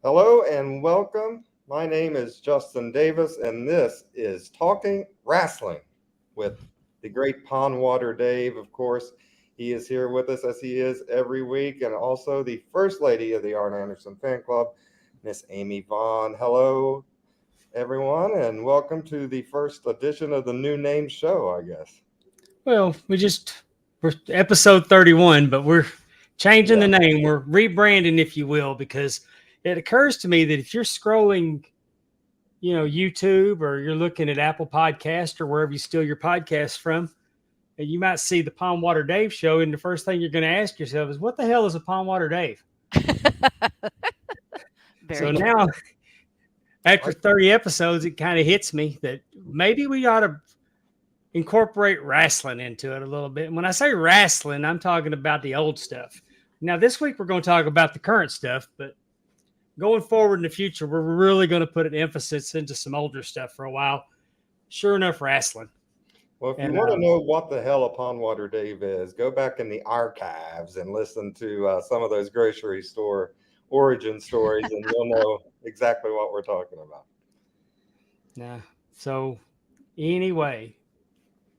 Hello and welcome. My name is Justin Davis, and this is Talking Wrestling with the great Pondwater Dave, of course. He is here with us as he is every week, and also the First Lady of the Arn Anderson Fan Club, Miss Amy Vaughn. Hello, everyone, and welcome to the first edition of the new name show, I guess. Well, we're episode 31, but we're changing the Yeah. name. We're rebranding, if you will, because it occurs to me that if you're scrolling, YouTube or you're looking at Apple Podcast or wherever you steal your podcast from, and you might see the Palm Water Dave show, and the first thing you're going to ask yourself is, "What the hell is a Palm Water Dave?" So Very now, true. after I, 30 episodes, it kind of hits me that maybe we ought to incorporate wrestling into it a little bit. And when I say wrestling, I'm talking about the old stuff. Now, this week we're going to talk about the current stuff, but going forward in the future, we're really going to put an emphasis into some older stuff for a while. Sure enough, wrestling. well, if you And want to know what the hell a Pondwater Dave is, go back in the archives and listen to some of those grocery store origin stories, and you'll know exactly what we're talking about. Nah, so anyway,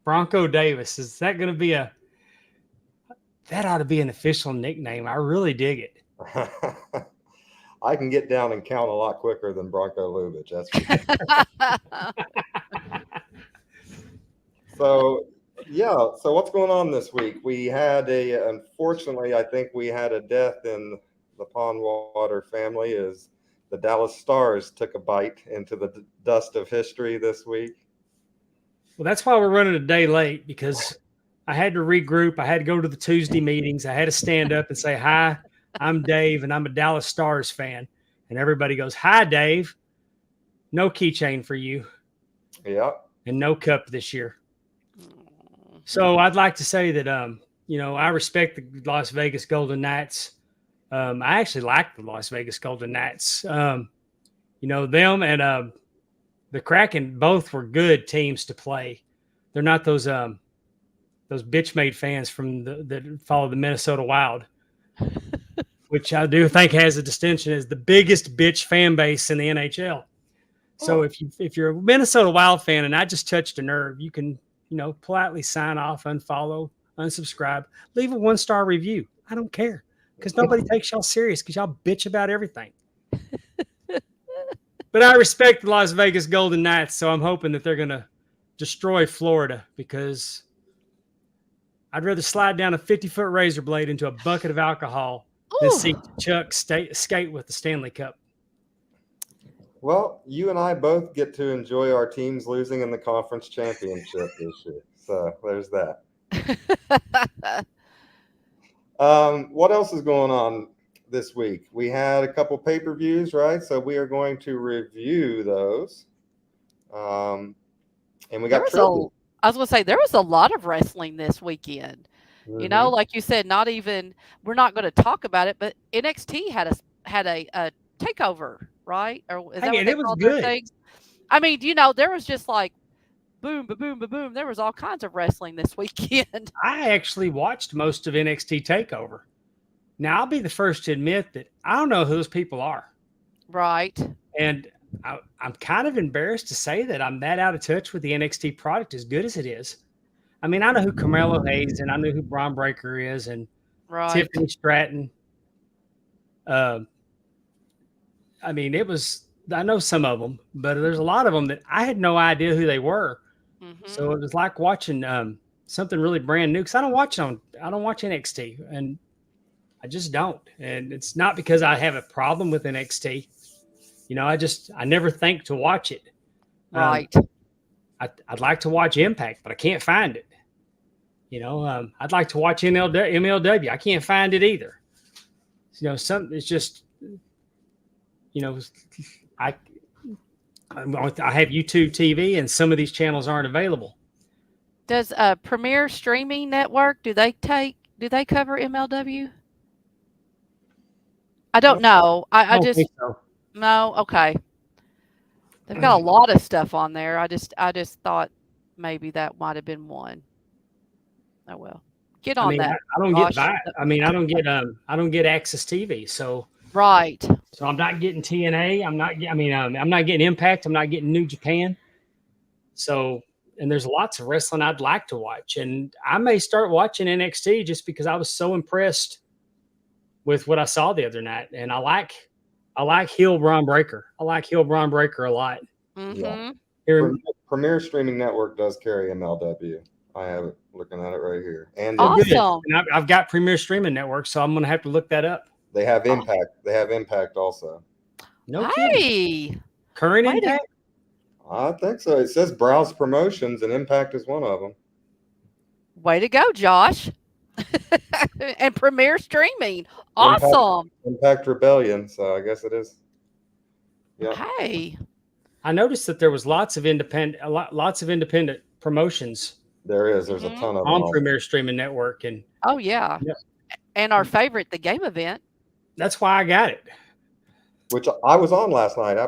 Bronco Davis, is that going to be that ought to be an official nickname. I really dig it. I can get down and count a lot quicker than Bronco Lubitsch. That's for sure. So, yeah. So, what's going on this week? Unfortunately, I think we had a death in the Pondwater family as the Dallas Stars took a bite into the dust of history this week. Well, that's why we're running a day late because I had to regroup. I had to go to the Tuesday meetings. I had to stand up and say, "Hi, I'm Dave, and I'm a Dallas Stars fan." And everybody goes, "Hi, Dave. No keychain for you Yeah. and no cup this year." So I'd like to say that, I respect the Las Vegas Golden Knights. I actually like the Las Vegas Golden Knights. Them and the Kraken both were good teams to play. They're not those bitch made fans that follow the Minnesota Wild, which I do think has a distinction as the biggest bitch fan base in the NHL. So Oh, if you're a Minnesota Wild fan and I just touched a nerve, you can politely sign off, unfollow, unsubscribe, leave a 1-star review. I don't care because nobody takes y'all serious because y'all bitch about everything. But I respect the Las Vegas Golden Knights, so I'm hoping that they're going to destroy Florida because I'd rather slide down a 50-foot razor blade into a bucket of alcohol than Ooh, see Chuck skate with the Stanley Cup. well, you and I both get to enjoy our teams losing in the conference championship this year. So, there's that. What else is going on this week? We had a couple pay-per-views, right? So we are going to review those. Um, and we there got was trivia. I was gonna say there was a lot of wrestling this weekend. Hmm. Like you said, not even we're not going to talk about it, but NXT had a takeover, right? Or is that Hey, what and they it was call their good. things? I mean, there was just like boom, ba boom, ba boom. There was all kinds of wrestling this weekend, I actually watched most of NXT Takeover. Now, I'll be the first to admit that I don't know who those people are. right? And I'm kind of embarrassed to say that I'm that out of touch with the NXT product as good as it is. I mean, I know who Carmelo Hayes and I know who Braun Breaker is and Right. Tiffany Stratton. Uh, I mean, I know some of them, but there's a lot of them that I had no idea who they were. Mhm. So it was like watching something really brand new because I don't watch NXT and I just don't. And it's not because I have a problem with NXT. I never think to watch it. Um, Right. I'd like to watch Impact, but I can't find it. I'd like to watch MLW. I can't find it either. It's just, you know, I I have YouTube TV, and some of these channels aren't available. Does Premier Streaming Network do they cover MLW? I I don't don't, know. I I don't think just so. no. Okay. They've got a lot of stuff on there. I just thought maybe that might have been one. Oh well. Get I on mean, that, I don't get Josh. Vi- I mean, I don't get Access TV, so Right. So I'm not getting TNA. I'm not getting Impact. I'm not getting New Japan. So, and there's lots of wrestling I'd like to watch, and I may start watching NXT just because I was so impressed with what I saw the other night, and I like heel Braun Breaker. I like heel Braun Breaker a lot. Yeah. Mm-hmm. Here, Premier Streaming Network does carry MLW. I have it looking at it right here. And well, good. Awesome. And I've got Premier Streaming Network, so I'm going to have to look that up. they have Impact. They have Impact also. No kidding. Hey, Current way to- Impact? I think so. It says Browse Promotions, and Impact is one of them. way to go, Josh. And Premiere Streaming. Awesome. Impact Rebellion. So I guess it is. Yeah. Hey. I noticed that there was lots of independent promotions There is. There's a Mhm. ton of them. on Premier Streaming Network, and Oh yeah. Yep. And our favorite, the game event. that's why I got it. Which I was on last night.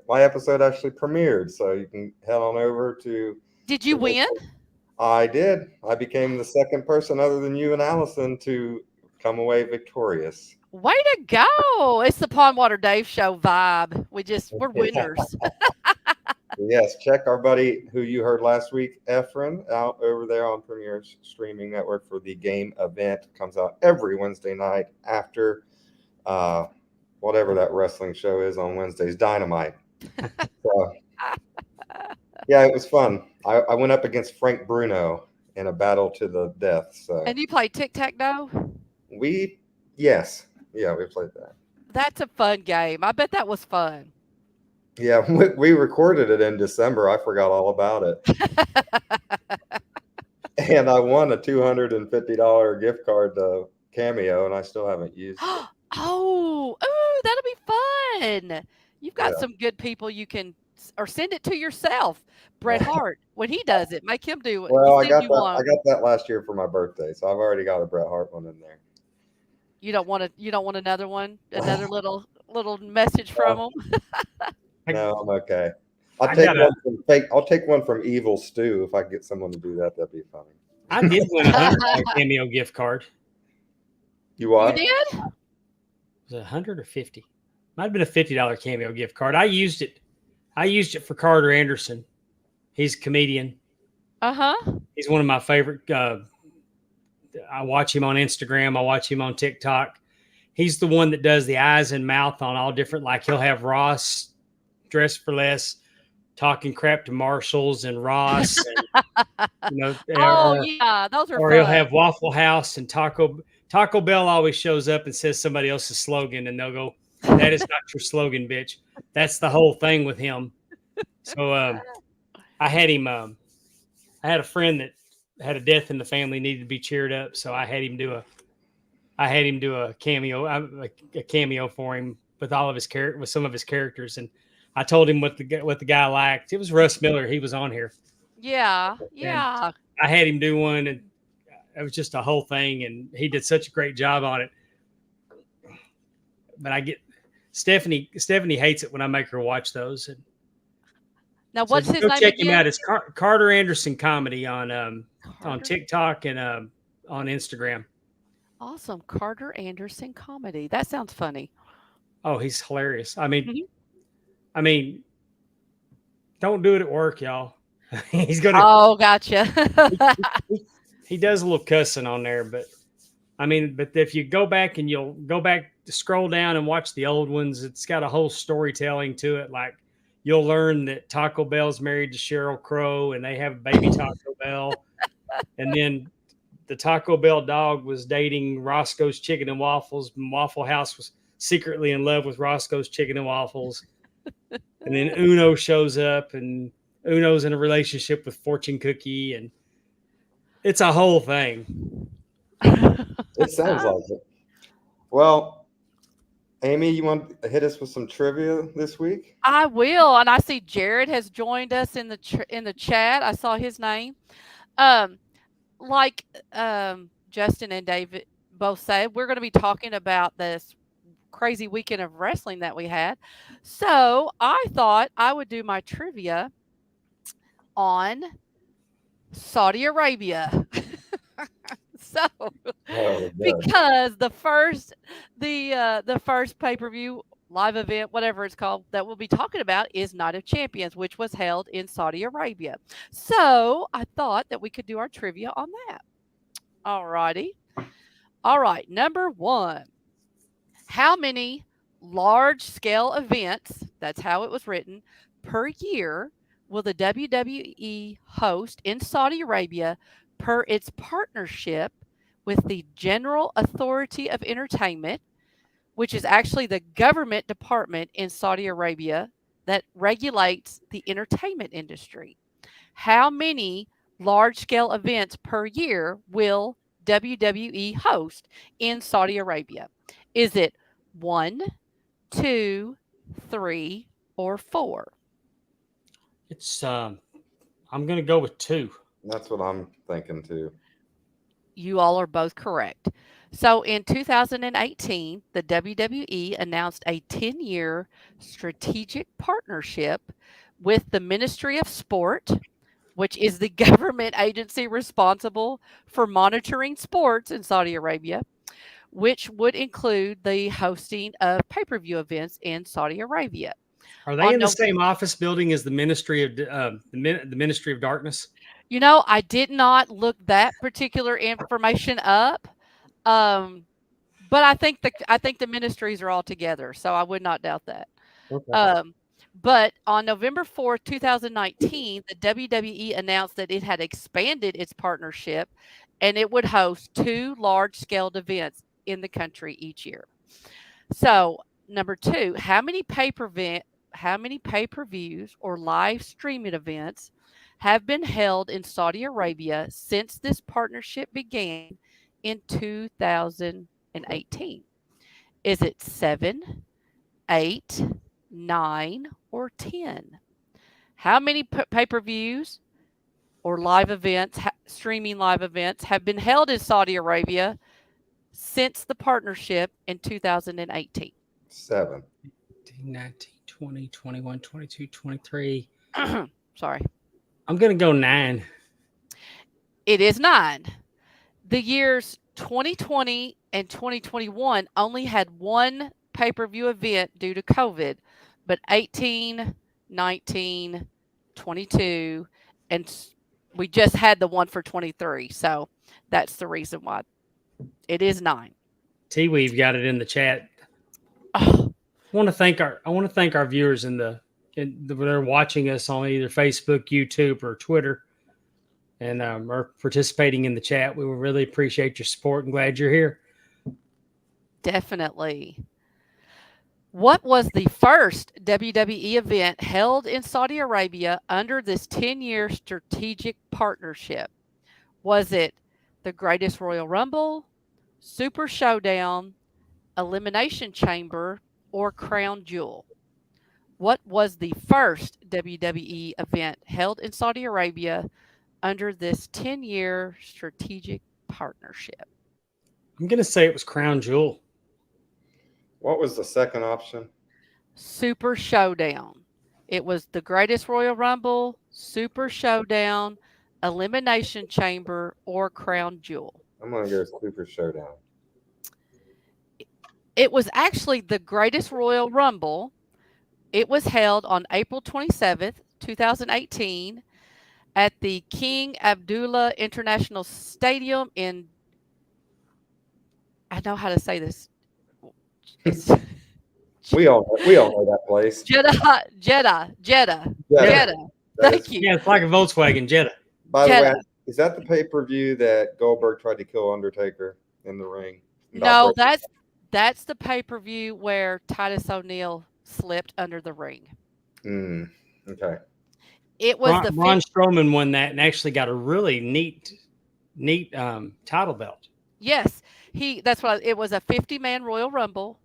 My episode actually premiered, so you can head on over to. Did you win? I did. I became the second person other than you and Allison to come away victorious. Way to go. It's the Pondwater Dave show vibe. We're winners. Yes, check our buddy who you heard last week, Efren, out over there on Premier Streaming Network for the game event. Comes out every Wednesday night after whatever that wrestling show is on Wednesdays, Dynamite. So, yeah, it was fun. I went up against Frank Bruno in a battle to the death. So And you play tic-tac-toe? yes. Yeah, we played that. That's a fun game. I bet that was fun. Yeah, we recorded it in December. I forgot all about it. And I won a $250 gift card to Cameo, and I still haven't used it. Oh, that'll be fun. You've got Yeah. some good people you can, or send it to yourself. Bret Hart, when he does it, make him do it. Well, I send got you that. one. I got that last year for my birthday, so I've already got a Bret Hart one in there. You don't want another one, another little message from him. No, I'm okay. I'll I take got a- one from fake. I'll take one from Evil Stew if I get someone to do that. That'd be funny. I did win a $100 Cameo gift card. You what? You did? Was it 100 or 50? Might have been a $50 Cameo gift card. I used it for Carter Anderson. He's a comedian. Uh-huh. He's one of my favorite. I watch him on Instagram. I watch him on TikTok. He's the one that does the eyes and mouth on all different. Like he'll have Ross dressed for less, talking crap to Marshalls and Ross. And, Yeah, those are or fun. he'll have Waffle House and Taco Bell always shows up and says somebody else's slogan, and they'll go, "That is not your slogan, bitch." That's the whole thing with him. So I had him. I had a friend that had a death in the family, needed to be cheered up, so I had him do a cameo for him with all of his with some of his characters, and I told him what the guy liked. It was Russ Miller. He was on here. Yeah. I had him do one, and it was just a whole thing, and he did such a great job on it. But I get Stephanie hates it when I make her watch those. And Now, so what's his go name check again? him out. It's Carter Anderson Comedy on TikTok and on Instagram. Awesome. Carter Anderson Comedy. That sounds funny. Oh, he's hilarious. I mean, don't do it at work, y'all. He's gonna. Oh, gotcha. He does a little cussing on there, but if you go back and you'll go back to scroll down and watch the old ones, it's got a whole storytelling to it. Like you'll learn that Taco Bell's married to Sheryl Crow and they have a baby Taco Bell. And then the Taco Bell dog was dating Roscoe's Chicken and Waffles, and Waffle House was secretly in love with Roscoe's Chicken and Waffles. And then Uno shows up, and Uno's in a relationship with Fortune Cookie, and it's a whole thing. It sounds like it. Well, Amy, you want to hit us with some trivia this week? I will, and I see Jared has joined us in the chat. I saw his name. Justin and David both said, we're going to be talking about this crazy weekend of wrestling that we had. So I thought I would do my trivia on Saudi Arabia. So, Oh, good. because the first pay-per-view live event, whatever it's called, that we'll be talking about is Night of Champions, which was held in Saudi Arabia. So I thought that we could do our trivia on that. All righty. All right. Number one. How many large-scale events, that's how it was written, per year will the WWE host in Saudi Arabia per its partnership with the General Authority of Entertainment, which is actually the government department in Saudi Arabia that regulates the entertainment industry? How many large-scale events per year will WWE host in Saudi Arabia? Is it 1, 2, 3, or 4? It's I'm gonna go with 2. That's what I'm thinking too. You all are both correct. So in 2018, the WWE announced a 10-year strategic partnership with the Ministry of Sport, which is the government agency responsible for monitoring sports in Saudi Arabia, which would include the hosting of pay-per-view events in Saudi Arabia. Are they On in the no- same office building as the Ministry of the Ministry of Darkness? You know, I did not look that particular information up, but I think the ministries are all together, so I would not doubt that. Okay. But on November 4th, 2019, the WWE announced that it had expanded its partnership and it would host 2 large-scale events in the country each year. So, number 2, how many pay-per-views or live streaming events have been held in Saudi Arabia since this partnership began in 2018? Is it 7, 8, 9, or 10? How many pay-per-views or live events, streaming live events, have been held in Saudi Arabia since the partnership in 2018? 7. 19, 20, 21, 22, 23. Sorry. I'm going to go 9. It is 9. The years 2020 and 2021 only had one pay-per-view event due to COVID, but 18, 19, 22, and we just had the one for 23. So that's the reason why it is 9. T-Weave got it in the chat. Oh, I want to thank our viewers that are watching us on either Facebook, YouTube, or Twitter, and are participating in the chat. We will really appreciate your support and glad you're here. definitely. What was the first WWE event held in Saudi Arabia under this 10-year strategic partnership? Was it the Greatest Royal Rumble, Super Showdown, Elimination Chamber, or Crown Jewel? What was the first WWE event held in Saudi Arabia under this 10-year strategic partnership? I'm going to say it was Crown Jewel. What was the second option? Super Showdown. It was the Greatest Royal Rumble, Super Showdown, Elimination Chamber, or Crown Jewel. I'm going to go Super Showdown. It was actually the Greatest Royal Rumble. It was held on April 27th, 2018 at the King Abdullah International Stadium in, I know how to say this. We all know that place. Jeddah. Thank you. Yeah, it's like a Volkswagen Jetta. By the way, Jeddah. is that the pay-per-view that Goldberg tried to kill Undertaker in the ring? No, that's the pay-per-view where Titus O'Neil slipped under the ring. Okay. It was Braun Strowman won that and actually got a really neat title belt. Yes, it was a 50-man Royal Rumble,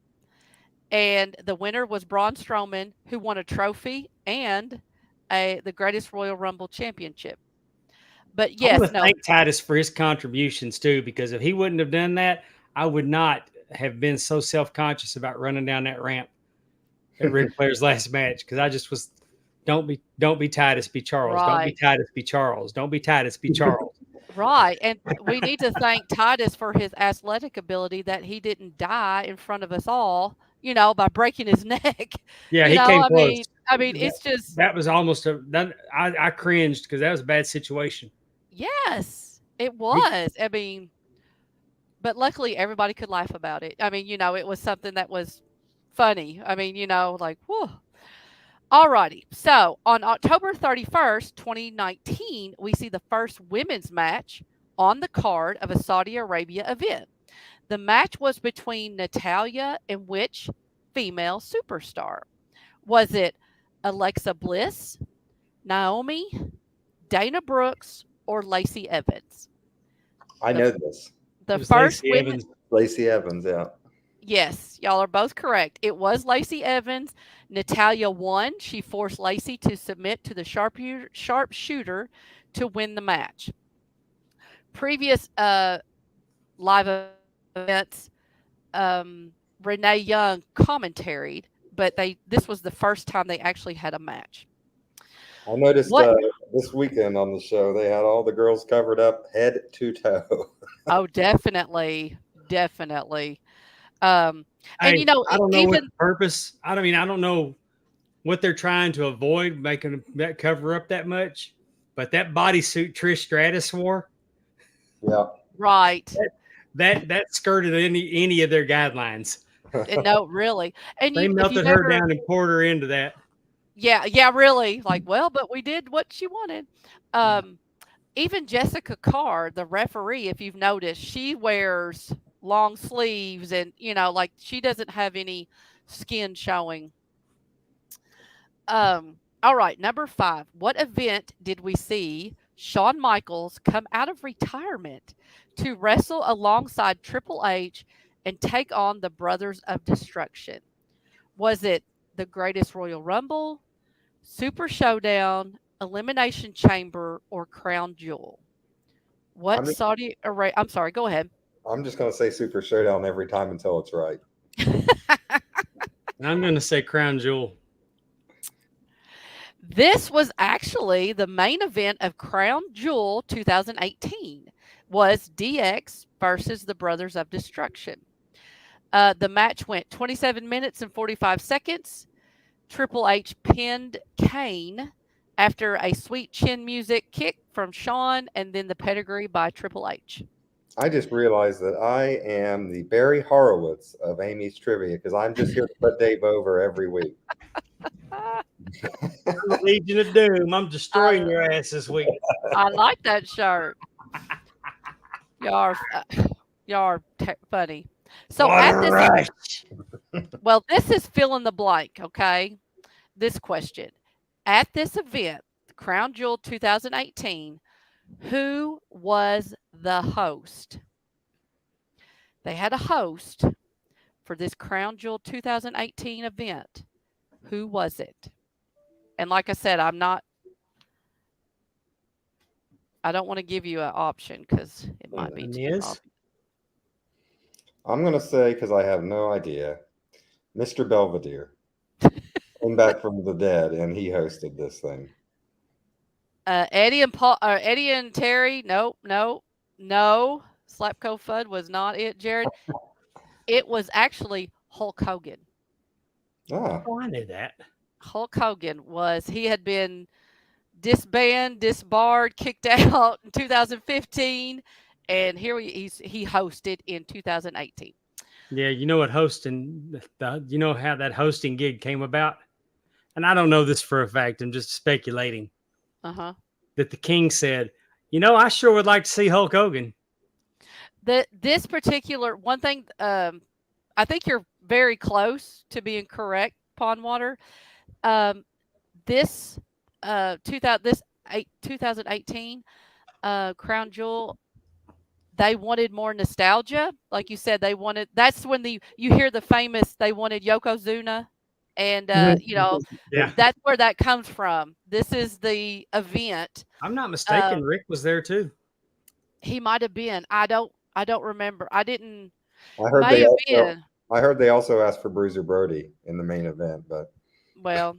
and the winner was Braun Strowman, who won a trophy and the Greatest Royal Rumble championship. But yes, I want to thank Titus for his contributions too, because if he wouldn't have done that, I would not have been so self-conscious about running down that ramp at Ric Flair's last match, because I just was, don't be Titus, be Charles. Right. Don't be Titus, be Charles. Don't be Titus, be Charles. Right. And we need to thank Titus for his athletic ability that he didn't die in front of us all, by breaking his neck. Yeah, he came I close. mean, it's just That was almost I cringed because that was a bad situation. yes, it He, was. I mean, but luckily everybody could laugh about it. I mean, it was something that was funny. I mean, like, whew. Alrighty. So on October 31st, 2019, we see the first women's match on the card of a Saudi Arabia event. The match was between Natalia and which female superstar? Was it Alexa Bliss, Naomi, Dana Brooks, or Lacey Evans? I The, know this. the it was first Lacey women. Evans. Lacey Evans, yeah. Yes, y'all are both correct. It was Lacey Evans. Natalia won. She forced Lacey to submit to the sharpshooter to win the match. Previous live events, Renee Young commentaried, but this was the first time they actually had a match. I noticed What? this weekend on the show, they had all the girls covered up head to toe. Oh, definitely. Definitely. And I don't know what even the purpose. I don't know what they're trying to avoid making that cover up that much. But that bodysuit Trish Stratus wore, Yeah. right. that skirted any of their guidelines. And no, really. And They if you've melted her ever down and poured her into that. yeah, really. Like, well, but we did what she wanted. Even Jessica Carr, the referee, if you've noticed, she wears long sleeves and, like she doesn't have any skin showing. All right, number 5. What event did we see Shawn Michaels come out of retirement to wrestle alongside Triple H and take on the Brothers of Destruction? Was it the Greatest Royal Rumble, Super Showdown, Elimination Chamber, or Crown Jewel? What Saudi Arabia? I'm sorry, go ahead. I'm just going to say Super Showdown every time until it's right. I'm going to say Crown Jewel. This was actually the main event of Crown Jewel 2018 was DX versus the Brothers of Destruction. The match went 27 minutes and 45 seconds. Triple H pinned Kane after a sweet chin music kick from Shawn and then the pedigree by Triple H. I just realized that I am the Barry Horowitz of Amy's Trivia because I'm just here to put Dave over every week. I'm the Legion of Doom. I'm destroying your ass this week. I like that shirt. Y'all are funny. So at this, well, this is fill in the blank, okay? This question. At this event, Crown Jewel 2018, who was the host? They had a host for this Crown Jewel 2018 event. Who was it? And like I said, I don't want to give you an option because it might be too obvious. I'm going to say, because I have no idea, Mr. Belvedere came back from the dead and he hosted this thing. Eddie and Terry, no. Slapco Fudd was not it, Jared. It was actually Hulk Hogan. Oh, I knew that. Hulk Hogan he had been disbanded, disbarred, kicked out in 2015, and here he hosted in 2018. Yeah, you know what hosting, you know how that hosting gig came about? And I don't know this for a fact. I'm just speculating. Uh-huh. That the king said, I sure would like to see Hulk Hogan. This particular one thing, I think you're very close to being correct, Pondwater. This 2018 Crown Jewel, they wanted more nostalgia. Like you said, that's when you hear the famous, they wanted Yokozuna. And, yeah. That's where that comes from. This is the event. I'm not mistaken. Rick was there too. He might have been. I don't remember. I didn't. I heard they also asked for Bruiser Brody in the main event, but. Well,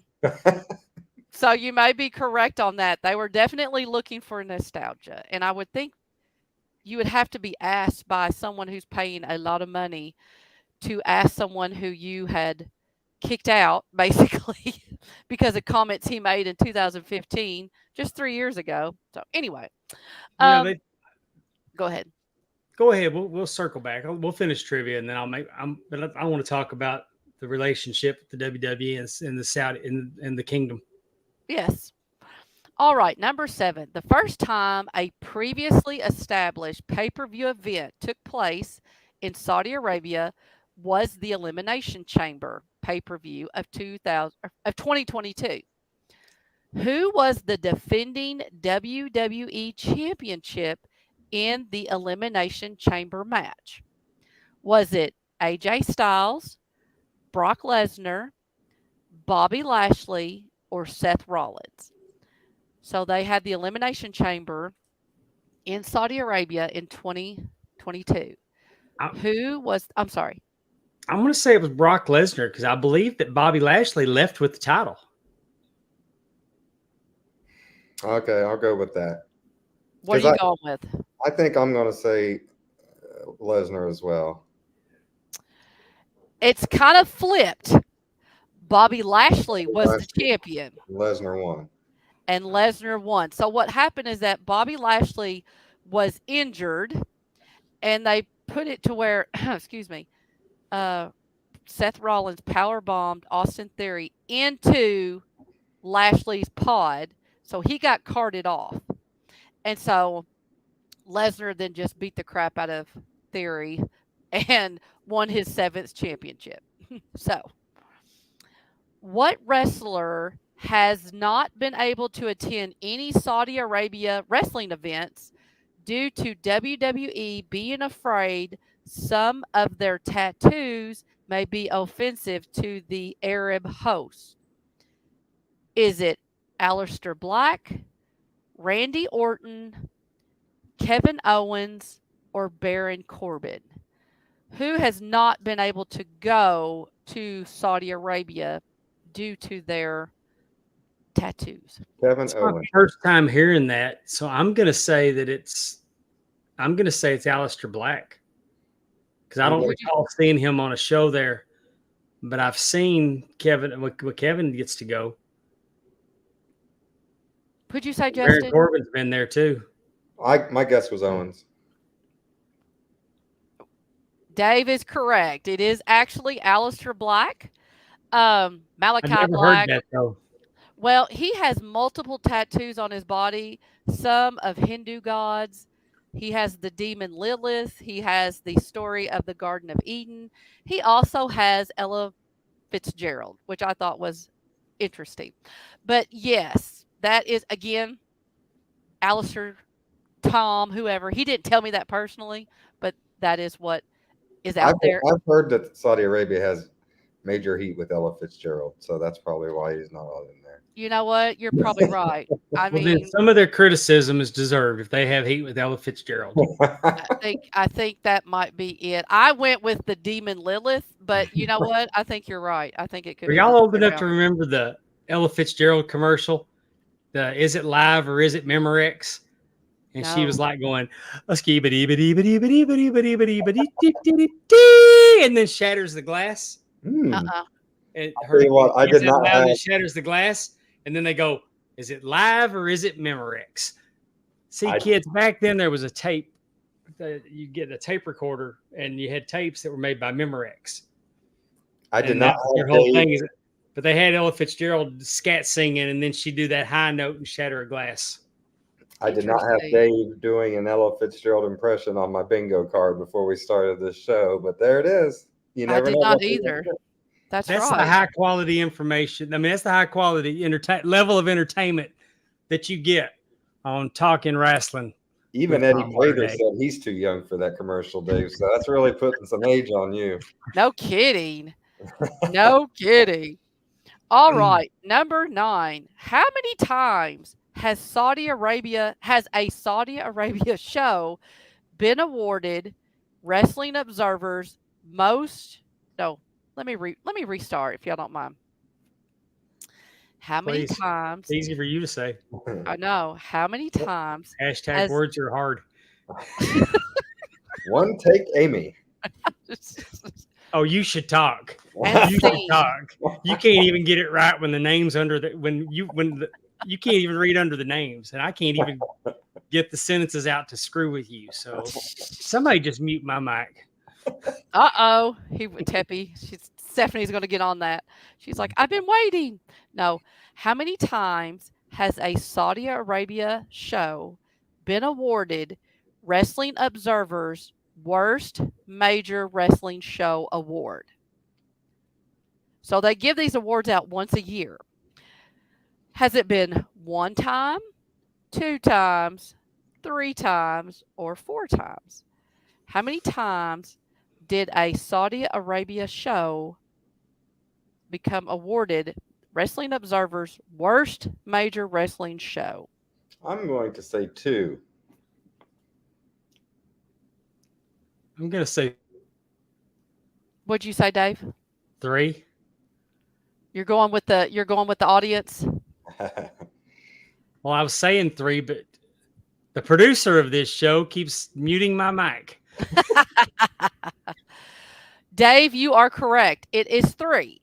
so you may be correct on that. They were definitely looking for nostalgia. And I would think you would have to be asked by someone who's paying a lot of money to ask someone who you had kicked out, basically, because of comments he made in 2015, just 3 years ago. So anyway, You know, um, go ahead. go ahead. We'll circle back. We'll finish trivia, and then But I want to talk about the relationship with the WWE and the Saudi and the Kingdom. Yes. All right, number 7. The first time a previously established pay-per-view event took place in Saudi Arabia was the Elimination Chamber pay-per-view of 2022. Who was the defending WWE Championship in the Elimination Chamber match? Was it AJ Styles, Brock Lesnar, Bobby Lashley, or Seth Rollins? So they had the Elimination Chamber in Saudi Arabia in 2022. I'm sorry. I'm going to say it was Brock Lesnar because I believe that Bobby Lashley left with the title. Okay, I'll go with that. What are you going with? I think I'm going to say Lesnar as well. It's kind of flipped. Bobby Lashley was the champion. Lesnar won. And Lesnar won. So what happened is that Bobby Lashley was injured, and they put it to where, excuse me, Seth Rollins power bombed Austin Theory into Lashley's pod, so he got carted off. And so Lesnar then just beat the crap out of Theory and won his 7th championship. So, what wrestler has not been able to attend any Saudi Arabia wrestling events due to WWE being afraid some of their tattoos may be offensive to the Arab host? Is it Aleister Black, Randy Orton, Kevin Owens, or Baron Corbin? Who has not been able to go to Saudi Arabia due to their tattoos? Kevin It's my Owens. first time hearing that, so I'm going to say it's Aleister Black because I don't recall seeing him on a show there, but I've seen Kevin. When Kevin gets to go, Who'd you say, Justin? Baron Corbin's been there too. My guess was Owens. Dave is correct. It is actually Aleister Black. Malachi I've never Black. heard that though. Well, he has multiple tattoos on his body, some of Hindu gods. He has the demon Lilith. He has the story of the Garden of Eden. He also has Ella Fitzgerald, which I thought was interesting. But yes, that is, again, Aleister, Tom, whoever. He didn't tell me that personally, but that is what is out there. I've heard that Saudi Arabia has major heat with Ella Fitzgerald, so that's probably why he's not on in there. You know what? You're probably right. I Well, mean, then some of their criticism is deserved if they have heat with Ella Fitzgerald. I think that might be it. I went with the demon Lilith, but you know what? I think you're right. I think it could. Are y'all old enough to remember the Ella Fitzgerald commercial? The "Is it live or is it Memorex?" And she was like going, and then shatters the glass. And I did not have. And shatters the glass, and then they go, "Is it live or is it Memorex?" See, kids, back then there was a tape. You get a tape recorder, and you had tapes that were made by Memorex. I did not. Your whole thing is, but they had Ella Fitzgerald scat singing, and then she'd do that high note and shatter a glass. I did not have Dave doing an Ella Fitzgerald impression on my bingo card before we started this show, but there it is. You never I did not either. That's right. The high quality information. I mean, that's the high quality level of entertainment that you get on Talking Wrestling. Even Eddie Prather said he's too young for that commercial, Dave. So that's really putting some age on you. No kidding. No kidding. All right. Number 9. How many times has a Saudi Arabia show been awarded Wrestling Observer's most? No, let me restart if y'all don't mind. How many times? It's easy for you to say. I know. How many times? Hashtag words are hard. One take, Amy. Oh, you should talk. And You should scene. talk. You can't even get it right when the names under the you can't even read under the names, and I can't even get the sentences out to screw with you. So somebody just mute my mic. Uh-oh. Teppy. Stephanie's going to get on that. She's like, I've been waiting. No. How many times has a Saudi Arabia show been awarded Wrestling Observer's Worst Major Wrestling Show Award? So they give these awards out once a year. Has it been 1 time, 2 times, 3 times, or 4 times? How many times did a Saudi Arabia show become awarded Wrestling Observer's Worst Major Wrestling Show? I'm going to say 2. I'm gonna say What'd you say, Dave? 3. You're going with the audience? Well, I was saying 3, but the producer of this show keeps muting my mic. Dave, you are correct. It is 3.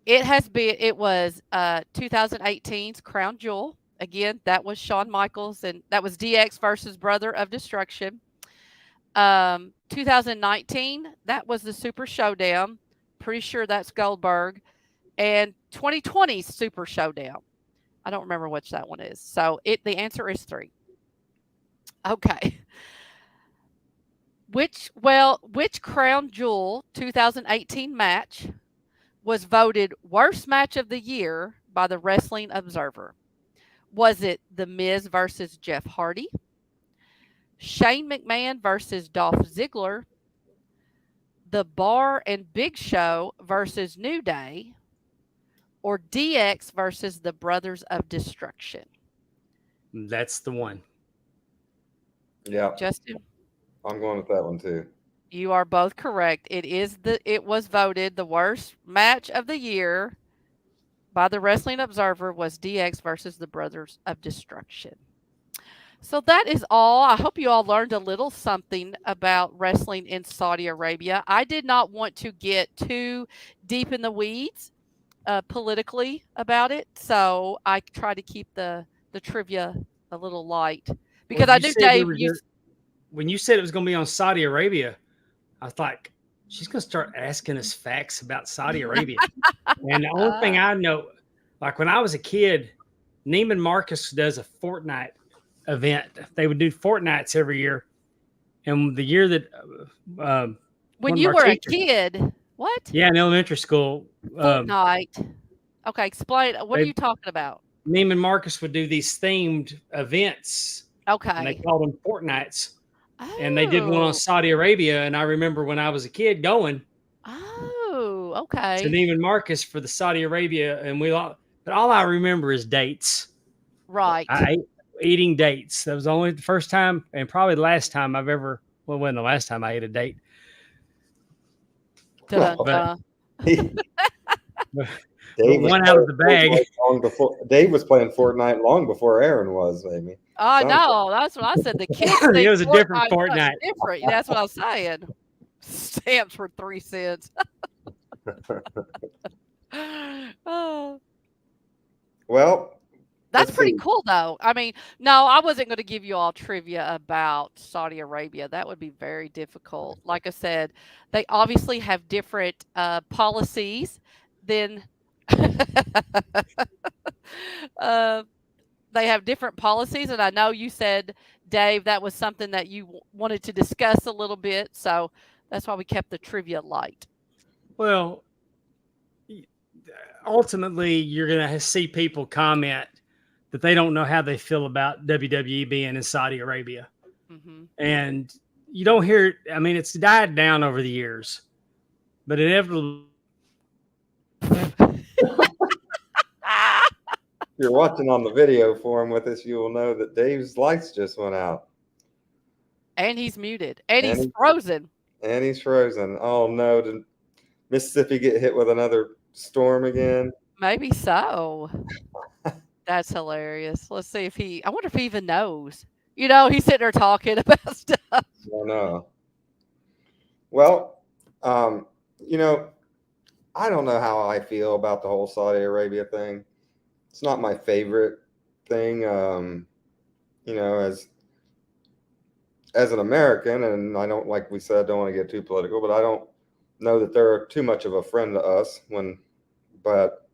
It was 2018's Crown Jewel. Again, that was Shawn Michaels, and that was DX versus Brother of Destruction. 2019, that was the Super Showdown. Pretty sure that's Goldberg. And 2020's Super Showdown. I don't remember which that one is. So the answer is 3. Okay. Which Crown Jewel 2018 match was voted worst match of the year by the Wrestling Observer? Was it The Miz versus Jeff Hardy, Shane McMahon versus Dolph Ziggler, The Bar and Big Show versus New Day, or DX versus the Brothers of Destruction? That's the one. Yeah, Justin, I'm going with that one too. you are both correct. It was voted the worst match of the year by the Wrestling Observer was DX versus the Brothers of Destruction. So that is all. I hope you all learned a little something about wrestling in Saudi Arabia. I did not want to get too deep in the weeds politically about it, so I tried to keep the trivia a little light because I knew Dave. When you said it was going to be on Saudi Arabia, I thought she's going to start asking us facts about Saudi Arabia. And the only thing I know, like when I was a kid, Neiman Marcus does a fortnight event. They would do fortnights every year. And the year that when you were a kid, what? Yeah, in elementary school. Fortnight. Okay, explain. What are you talking about? Neiman Marcus would do these themed events. Okay. And they called them fortnights. Oh. And they did one on Saudi Arabia. And I remember when I was a kid going. Oh, okay. To Neiman Marcus for the Saudi Arabia. And but all I remember is dates. Right. I ate eating dates. That was only the first time and probably the last time I've ever, well, it wasn't the last time I ate a date. But, Dave one out of the bag. Dave was playing Fortnite long before Aaron was, maybe. I know. That's what I said. The kids it was a different Fortnite. Different. That's what I was saying. Stamps for 3 cents. Oh. Well, that's pretty cool, though. I mean, no, I wasn't going to give you all trivia about Saudi Arabia. That would be very difficult. Like I said, they obviously have different policies than they have different policies. And I know you said, Dave, that was something that you wanted to discuss a little bit. So that's why we kept the trivia light. Well, ultimately, you're going to see people comment that they don't know how they feel about WWE being in Saudi Arabia. Mm-hmm. And you don't hear it. I mean, it's died down over the years, but inevitably. If you're watching on the video form with us, you will know that Dave's lights just went out. And he's muted. And he's frozen. And he's frozen. Oh, no. Did Mississippi get hit with another storm again? Maybe so. That's hilarious. Let's see if I wonder if he even knows. He's sitting there talking about stuff. I know. Well, um, you know, I don't know how I feel about the whole Saudi Arabia thing. It's not my favorite thing. As an American, and I don't, like we said, don't want to get too political, but I don't know that they're too much of a friend to us. But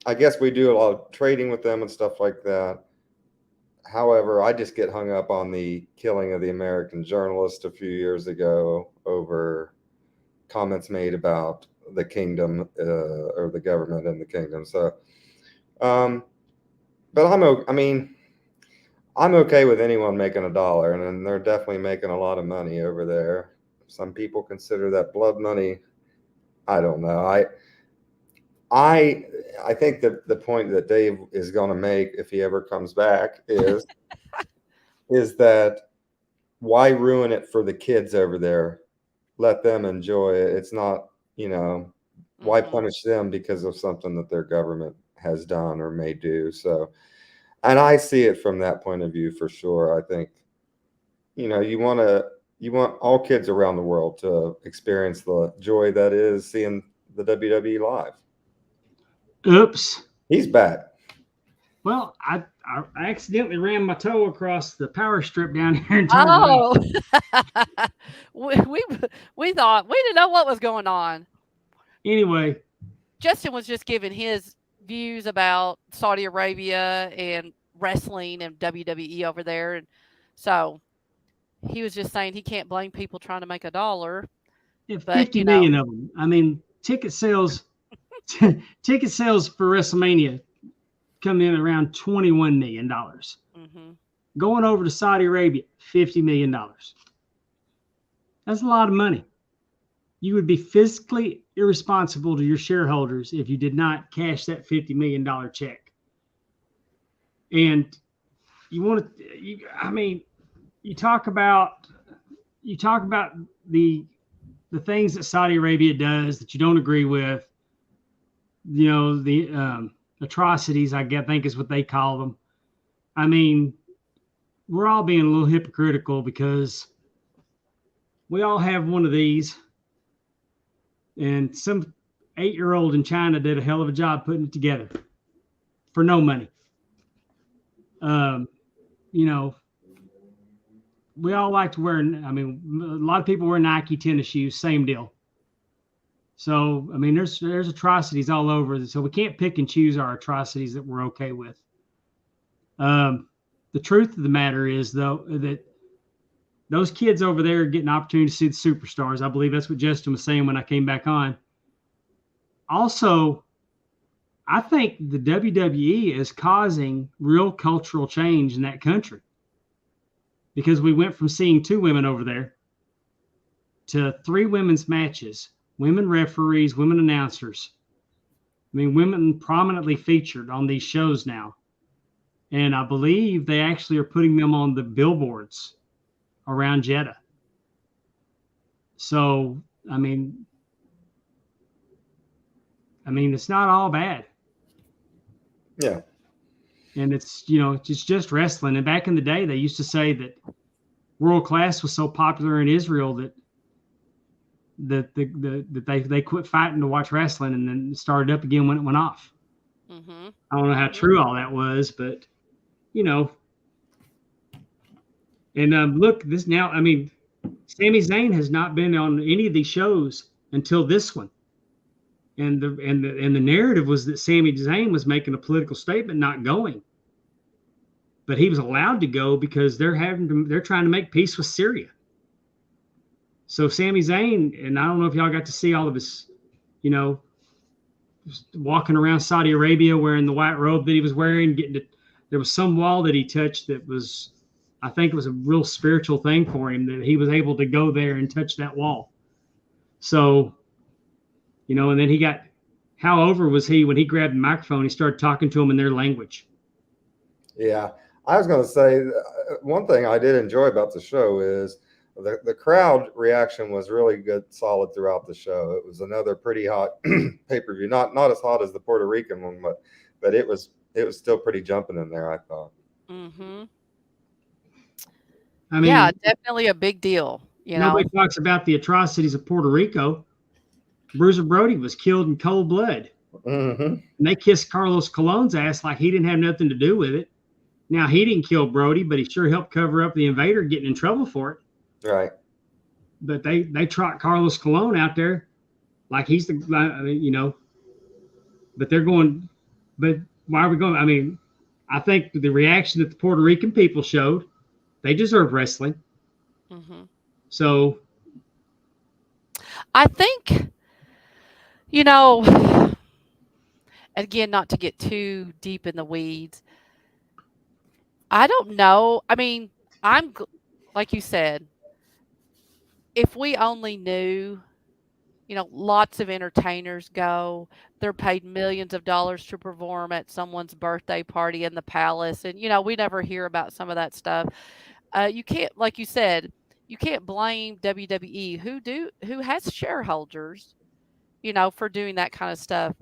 I guess we do a lot of trading with them and stuff like that. However, I just get hung up on the killing of the American journalist a few years ago over comments made about the kingdom or the government in the kingdom. So, but I'm okay with anyone making a dollar, and they're definitely making a lot of money over there. Some people consider that blood money. I don't know. I think that the point that Dave is going to make, if he ever comes back, is that why ruin it for the kids over there? Let them enjoy it. It's not, why Mhm. punish them because of something that their government has done or may do? So, and I see it from that point of view for sure. I think, you want all kids around the world to experience the joy that is seeing the WWE live. Oops. He's back. Well, I accidentally ran my toe across the power strip down here and turned it Oh, off. we thought we didn't know what was going on. Anyway, Justin was just giving his views about Saudi Arabia and wrestling and WWE over there, and so he was just saying he can't blame people trying to make a dollar. if But 50 million of them. I mean, ticket sales for WrestleMania coming in around $21 million. hmm Going over to Saudi Arabia, $50 million. That's a lot of money. You would be fiscally irresponsible to your shareholders if you did not cash that $50 million check. And you want to, you talk about the things that Saudi Arabia does that you don't agree with. The atrocities, I think is what they call them. I mean, we're all being a little hypocritical because we all have one of these, and some 8-year-old in China did a hell of a job putting it together for no money. We all like to wear, a lot of people wear Nike tennis shoes, same deal. So, there's atrocities all over. So we can't pick and choose our atrocities that we're okay with. The truth of the matter is, though, that those kids over there are getting an opportunity to see the superstars. I believe that's what Justin was saying when I came back on. Also, I think the WWE is causing real cultural change in that country because we went from seeing 2 women over there to 3 women's matches, women referees, women announcers. Women prominently featured on these shows now. And I believe they actually are putting them on the billboards around Jeddah. So, it's not all bad. Yeah. And it's just wrestling. And back in the day, they used to say that world class was so popular in Israel that they quit fighting to watch wrestling and then started up again when it went off. hmm I don't know how true all that was, but And look, this now, Sami Zayn has not been on any of these shows until this one. And the narrative was that Sami Zayn was making a political statement, not going. But he was allowed to go because they're trying to make peace with Syria. So Sami Zayn, and I don't know if y'all got to see all of his, walking around Saudi Arabia wearing the white robe that he was wearing, there was some wall that he touched that was, I think it was a real spiritual thing for him that he was able to go there and touch that wall. So, and then how over was he when he grabbed the microphone, he started talking to them in their language. Yeah. I was going to say one thing I did enjoy about the show is the crowd reaction was really good, solid throughout the show. It was another pretty hot pay-per-view, not as hot as the Puerto Rican one, but it was still pretty jumping in there, I thought. hmm I mean, Yeah, definitely a big deal. nobody talks about the atrocities of Puerto Rico. Bruiser Brody was killed in cold blood. Mm-hmm. And they kissed Carlos Colon's ass like he didn't have nothing to do with it. Now, he didn't kill Brody, but he sure helped cover up the invader getting in trouble for it. Right. But they trot Carlos Colon out there like he's the, but they're going, but why are we going? I mean, I think the reaction that the Puerto Rican people showed, they deserve wrestling. Mm-hmm. So I think, again, not to get too deep in the weeds, I don't know. I mean, like you said, if we only knew, lots of entertainers go, they're paid millions of dollars to perform at someone's birthday party in the palace. And, we never hear about some of that stuff. You can't, like you said, you can't blame WWE who has shareholders, for doing that kind of stuff.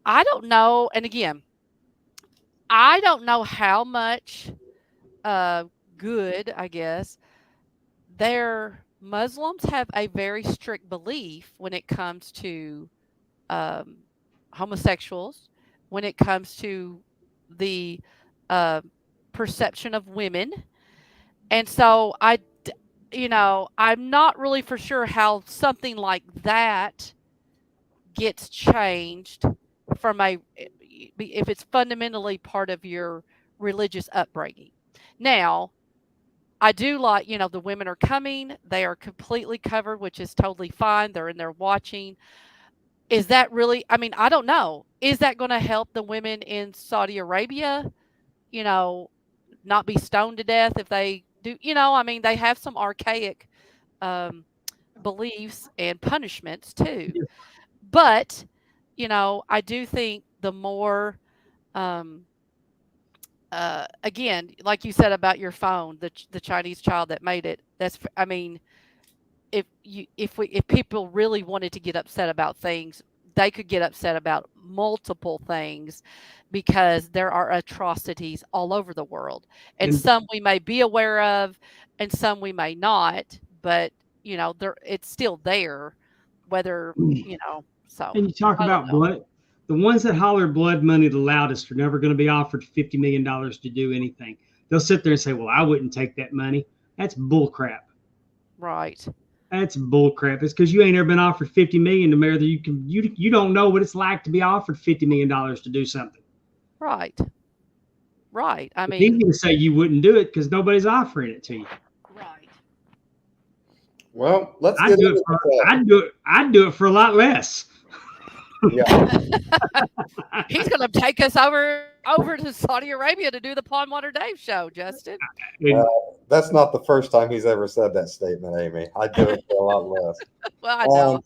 I don't know. And again, I don't know how much good, I guess. Muslims have a very strict belief when it comes to um, homosexuals, when it comes to the uh, perception of women. And so I'm not really for sure how something like that gets changed from if it's fundamentally part of your religious upbringing. Now, I do like, the women are coming, they are completely covered, which is totally fine. They're in there watching. Is that really, I mean, I don't know. Is that going to help the women in Saudi Arabia, you know, not be stoned to death if they do, I mean, they have some archaic um, beliefs and punishments too. But, I do think the more, um, again, like you said about your phone, the Chinese child that made it, I mean, if people really wanted to get upset about things, they could get upset about multiple things because there are atrocities all over the world, and some we may be aware of and some we may not, but it's still there, whether so. And you talk about blood. The ones that holler blood money the loudest are never going to be offered $50 million to do anything. They'll sit there and say, well, I wouldn't take that money. That's bull crap. Right. That's bull crap. It's because you ain't ever been offered $50 million to where you don't know what it's like to be offered $50 million to do something. Right. Right. I mean, he's going to say you wouldn't do it because nobody's offering it to you. Right. Well, let's get into that. I'd do it for a lot less. Yeah. He's going to take us over to Saudi Arabia to do the Pond Water Dave show, Justin. That's not the first time he's ever said that statement, Amy. I'd do it for a lot less. Well, I know.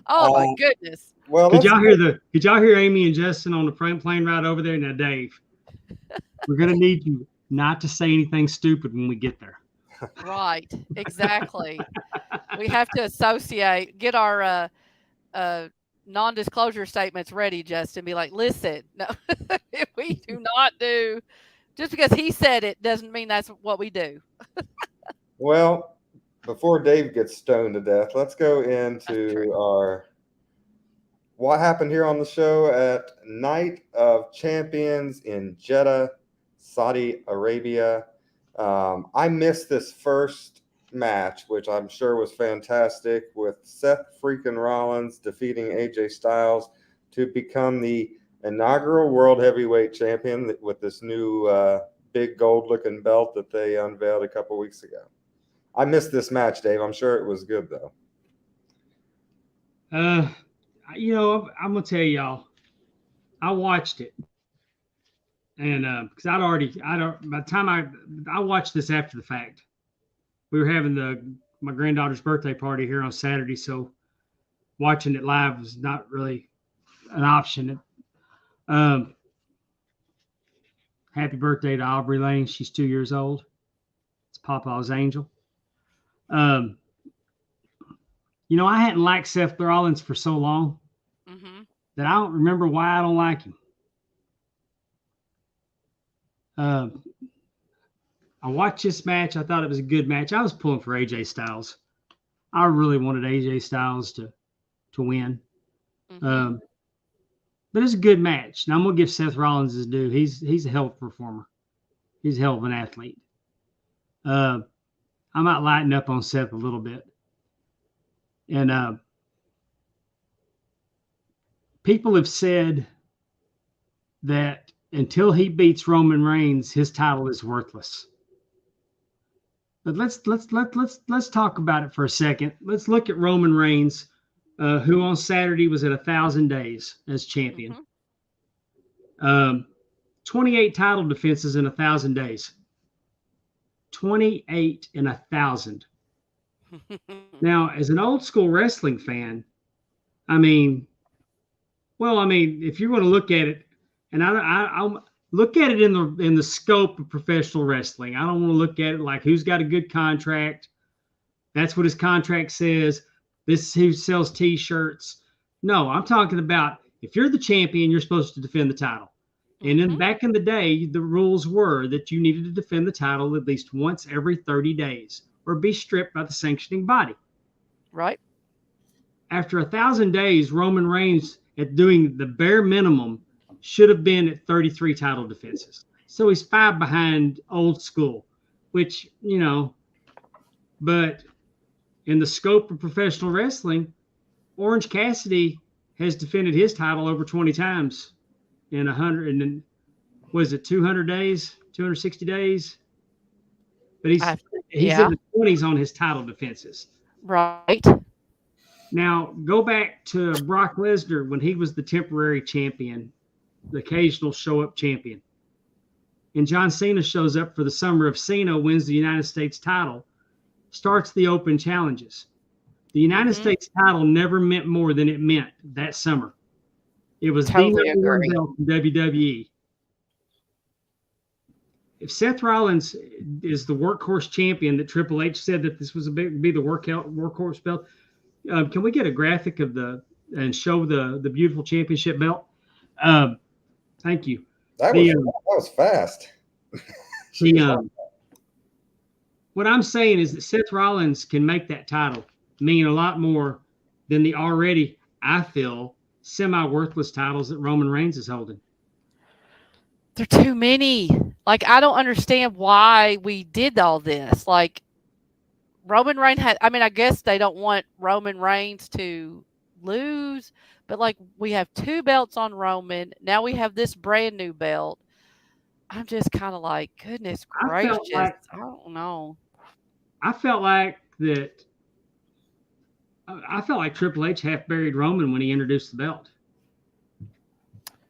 Oh my goodness. Well, could y'all hear Amy and Justin on the plane ride over there? Now, Dave, we're going to need you not to say anything stupid when we get there. Right. Exactly. We have to get our non-disclosure statements ready, Justin. Be like, listen, no, if we do not do, just because he said it doesn't mean that's what we do. Well, before Dave gets stoned to death, let's go into what happened here on the show at Night of Champions in Jeddah, Saudi Arabia. I missed this first match, which I'm sure was fantastic, with Seth freaking Rollins defeating AJ Styles to become the inaugural World Heavyweight Champion with this new big gold-looking belt that they unveiled a couple weeks ago. I missed this match, Dave. I'm sure it was good, though. I'm going to tell y'all, I watched it. And because by the time I watched this after the fact, we were having my granddaughter's birthday party here on Saturday, so watching it live was not really an option. Happy birthday to Aubrey Lane. She's 2 years old. It's Papa's angel. I hadn't liked Seth Rollins for so long that I don't remember why I don't like him. I watched this match. I thought it was a good match. I was pulling for AJ Styles. I really wanted AJ Styles to win. Mhm. But it's a good match. Now I'm gonna give Seth Rollins his due. He's a hell of a performer. He's a hell of an athlete. I might lighten up on Seth a little bit. And people have said that until he beats Roman Reigns, his title is worthless. But let's talk about it for a second. Let's look at Roman Reigns, who on Saturday was at 1,000 days as champion. Mhm. 28 title defenses in 1,000 days. 28 in 1,000. Now, as an old school wrestling fan, I mean, if you're going to look at it, and I'll look at it in the scope of professional wrestling. I don't want to look at it like who's got a good contract. That's what his contract says. This is who sells T-shirts. No, I'm talking about if you're the champion, you're supposed to defend the title. And then back in the day, the rules were that you needed to defend the title at least once every 30 days or be stripped by the sanctioning body. Right. After 1,000 days, Roman Reigns, at doing the bare minimum, should have been at 33 title defenses. So he's 5 behind old school, which, but in the scope of professional wrestling, Orange Cassidy has defended his title over 20 times in 100, and was it 200 days, 260 days? But he's in the 20s on his title defenses. Right. Now, go back to Brock Lesnar when he was the temporary champion, the occasional show-up champion. And John Cena shows up for the Summer of Cena, wins the United States title, starts the open challenges. The United States title never meant more than it meant that summer. It was Totally the number agree. one belt in WWE. If Seth Rollins is the workhorse champion that Triple H said that this was be the workhorse belt, can we get a graphic of and show the beautiful championship belt? Thank you. That was fast. What I'm saying is that Seth Rollins can make that title mean a lot more than the already, I feel, semi-worthless titles that Roman Reigns is holding. They're too many. Like, I don't understand why we did all this. Like, Roman Reigns I guess they don't want Roman Reigns to lose, but like we have 2 belts on Roman. Now we have this brand new belt. I'm just kind of like, goodness gracious. I don't know. I felt like Triple H half buried Roman when he introduced the belt.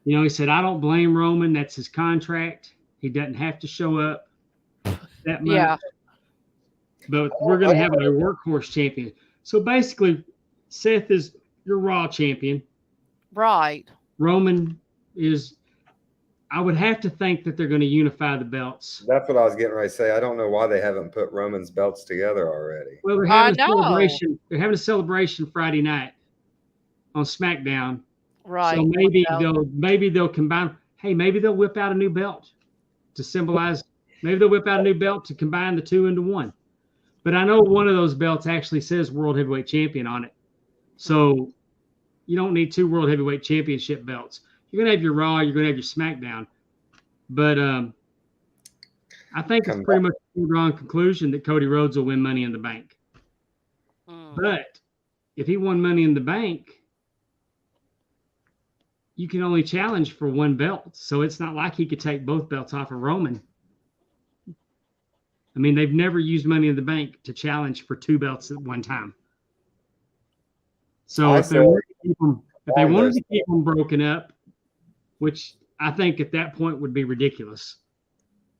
He said, I don't blame Roman. That's his contract. He doesn't have to show up that much. Yeah. But we're going to have a workhorse champion. So basically, Seth is your Raw champion. Right. Roman is, I would have to think that they're going to unify the belts. That's what I was getting ready to say. I don't know why they haven't put Roman's belts together already. Well, they're having a celebration. They're having a celebration Friday night on SmackDown. Right. So maybe they'll combine. Hey, maybe they'll whip out a new belt to symbolize. Maybe they'll whip out a new belt to combine the 2 into 1. But I know one of those belts actually says World Heavyweight Champion on it. So you don't need 2 World Heavyweight Championship belts. You're going to have your Raw, you're going to have your SmackDown. But I think it's pretty much a foregone conclusion that Cody Rhodes will win Money in the Bank. But if he won Money in the Bank, you can only challenge for 1 belt. So it's not like he could take both belts off of Roman. I mean, they've never used Money in the Bank to challenge for 2 belts at one time. So if they wanted to keep them broken up, which I think at that point would be ridiculous.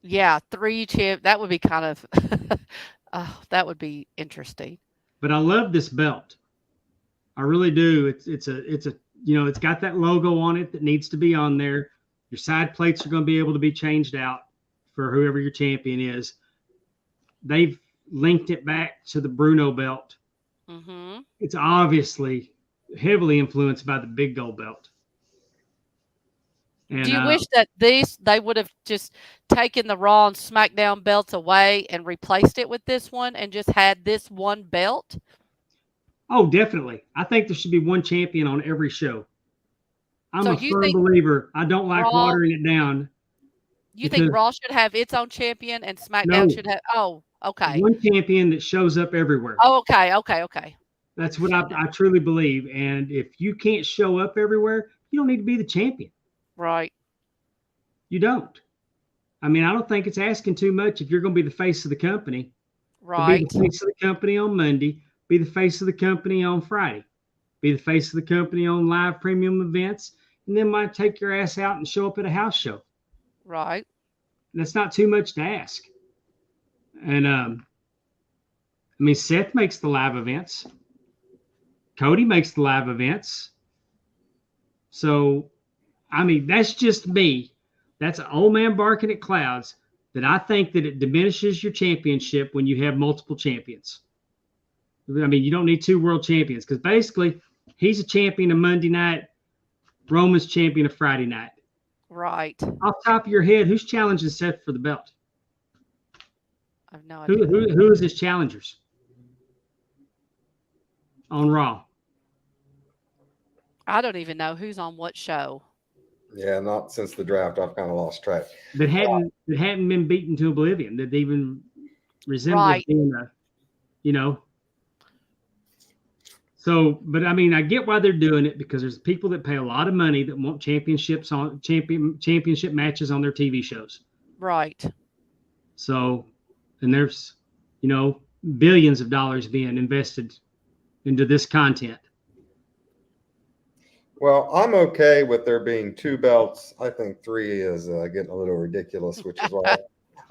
Yeah, 3 that would be kind of that would be interesting. But I love this belt. I really do. It's got that logo on it that needs to be on there. Your side plates are going to be able to be changed out for whoever your champion is. They've linked it back to the Bruno belt. It's obviously heavily influenced by the big gold belt. And Do you wish that they would have just taken the Raw and SmackDown belts away and replaced it with this one and just had this one belt? oh, definitely. I think there should be one champion on every show. I'm So a you firm think believer. I don't like Raw watering it down you think because Raw should have its own champion and SmackDown no, should have okay. one champion that shows up everywhere. Oh, okay. That's what I truly believe. And if you can't show up everywhere, you don't need to be the champion. Right. You don't. I mean, I don't think it's asking too much if you're going to be the face of the company to be Right. the face of the company on Monday, be the face of the company on Friday, be the face of the company on live premium events, and then might take your ass out and show up at a house show. Right. And that's not too much to ask. And I mean, Seth makes the live events. Cody makes the live events. So, I mean, that's just me. That's an old man barking at clouds that I think that it diminishes your championship when you have multiple champions. I mean, you don't need two world champions because basically he's a champion of Monday night, Roman's champion of Friday night. Right. Off the top of your head, who's challenging Seth for the belt? I have no idea. Who is his challengers on Raw? I don't even know who's on what show. Yeah, not since the draft. I've kind of lost track. That hadn't been beaten to oblivion. That even resembled Right. being a, you know. So, but I mean, I get why they're doing it because there's people that pay a lot of money that want championship matches on their TV shows. Right. So, and there's, billions of dollars being invested into this content. Well, I'm okay with there being two belts. I think three is getting a little ridiculous, which is why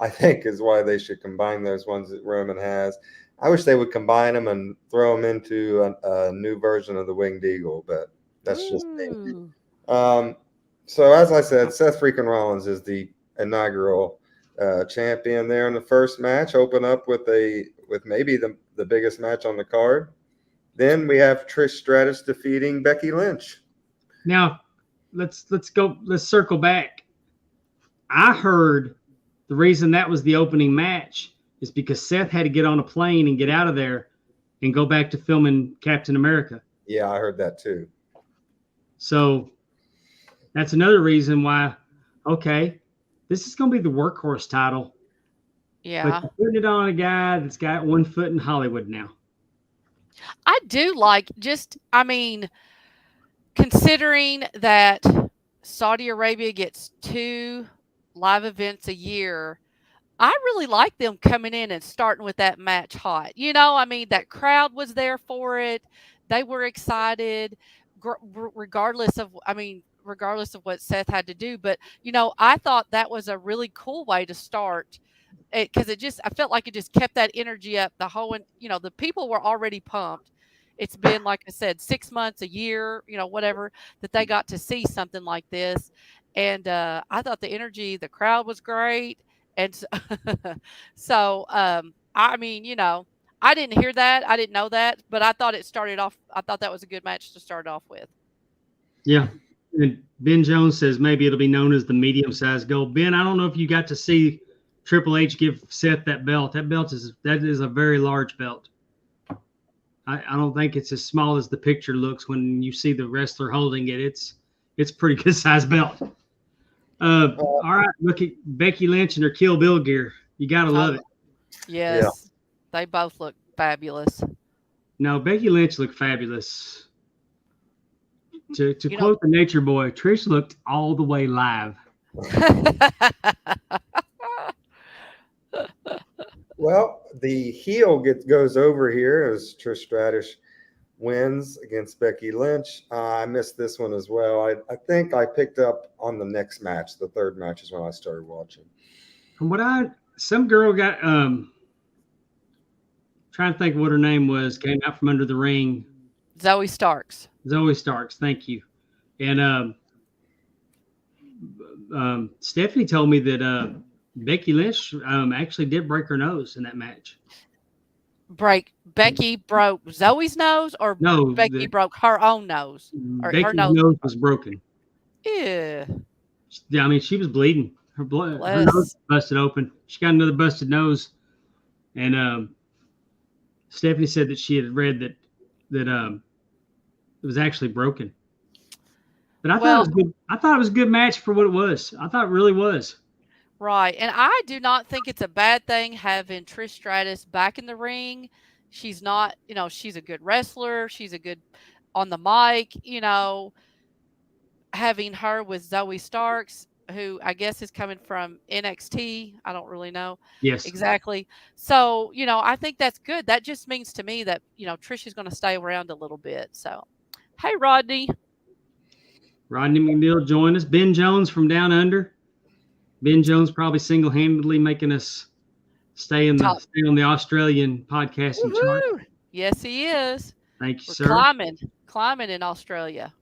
I think is why they should combine those ones that Roman has. I wish they would combine them and throw them into a new version of the Winged Eagle, but that's just me. So as I said, Seth freaking Rollins is the inaugural champion there in the first match. Open up with maybe the biggest match on the card. Then we have Trish Stratus defeating Becky Lynch. Now, let's circle back. I heard the reason that was the opening match is because Seth had to get on a plane and get out of there and go back to filming Captain America. Yeah, I heard that too. So that's another reason why, okay, this is going to be the workhorse title. Yeah. But you're putting it on a guy that's got one foot in Hollywood now. I do like considering that Saudi Arabia gets 2 live events a year, I really like them coming in and starting with that match hot. That crowd was there for it. They were excited, regardless of what Seth had to do. But, I thought that was a really cool way to start it because I felt like it just kept that energy up. The whole, the people were already pumped. It's been, like I said, 6 months, a year, whatever, that they got to see something like this. And I thought the energy, the crowd was great. And so, I didn't hear that. I didn't know that, but I thought that was a good match to start off with. Yeah. And Ben Jones says maybe it'll be known as the medium-sized gold. Ben, I don't know if you got to see Triple H give Seth that belt. That is a very large belt. I don't think it's as small as the picture looks when you see the wrestler holding it. It's pretty good size belt. All right, look at Becky Lynch and her Kill Bill gear. You gotta love it. Yes, yeah. They both look fabulous. No, Becky Lynch looked fabulous. To quote the Nature Boy, Trish looked all the way live. Well, the heel goes over here as Trish Stratus wins against Becky Lynch. I missed this one as well. I think I picked up on the next match. The third match is when I started watching. From some girl got trying to think of what her name was, came out from under the ring. Zoe Starks, thank you. And Stephanie told me that Becky Lynch actually did break her nose in that match. Becky broke Zoe's nose, or no? Becky broke her own nose, or Becky's her nose was broken. Yeah. Yeah, I mean, she was bleeding. Her blood, her nose Bless. busted open. She got another busted nose, and Stephanie said that she had read that it was actually broken. But I thought it Well, was good. I thought it was a good match for what it was. I thought it really was. right. And I do not think it's a bad thing having Trish Stratus back in the ring. She's not, she's a good wrestler. She's a good on the mic, having her with Zoe Starks, who I guess is coming from NXT. I don't really know Yes, exactly. So, I think that's good. That just means to me that, Trish is going to stay around a little bit. So, hey, Rodney. Rodney McNeil joined us. Ben Jones from Down Under. Ben Jones probably single-handedly making us stay on Top. the Australian podcasting chart. Woohoo! Yes, he is. Thank you, We're sir. climbing in Australia.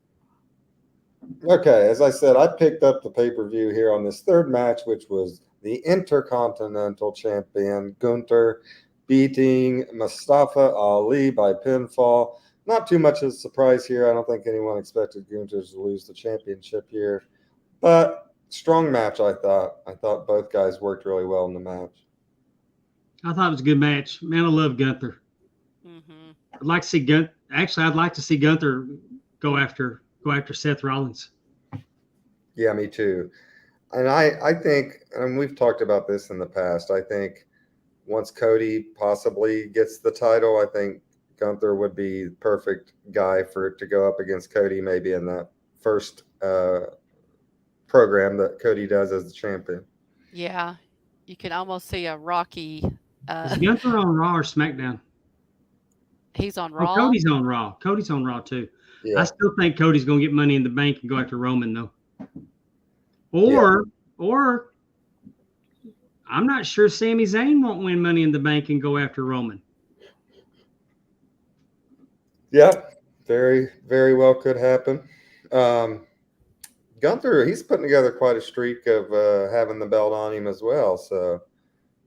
Okay, as I said, I picked up the pay-per-view here on this third match, which was the Intercontinental Champion Gunther beating Mustafa Ali by pinfall. Not too much of a surprise here. I don't think anyone expected Gunther to lose the championship here, but strong match, I thought. I thought both guys worked really well in the match. I thought it was a good match. Man, I love Gunther. Mm-hmm. I'd like to see I'd like to see Gunther go after Seth Rollins. Yeah, me too. And I think, and we've talked about this in the past, I think once Cody possibly gets the title, I think Gunther would be the perfect guy for it to go up against Cody, maybe in that first program that Cody does as the champion. Yeah, you can almost see a Rocky. Is Gunther on Raw or SmackDown? He's on Oh, Raw. Cody's on Raw. Cody's on Raw too. Yeah. I still think Cody's going to get Money in the Bank and go after Roman though. Or I'm not sure Sami Zayn won't win Money in the Bank and go after Roman. Yeah, very, very well could happen. Gunther, he's putting together quite a streak of having the belt on him as well. So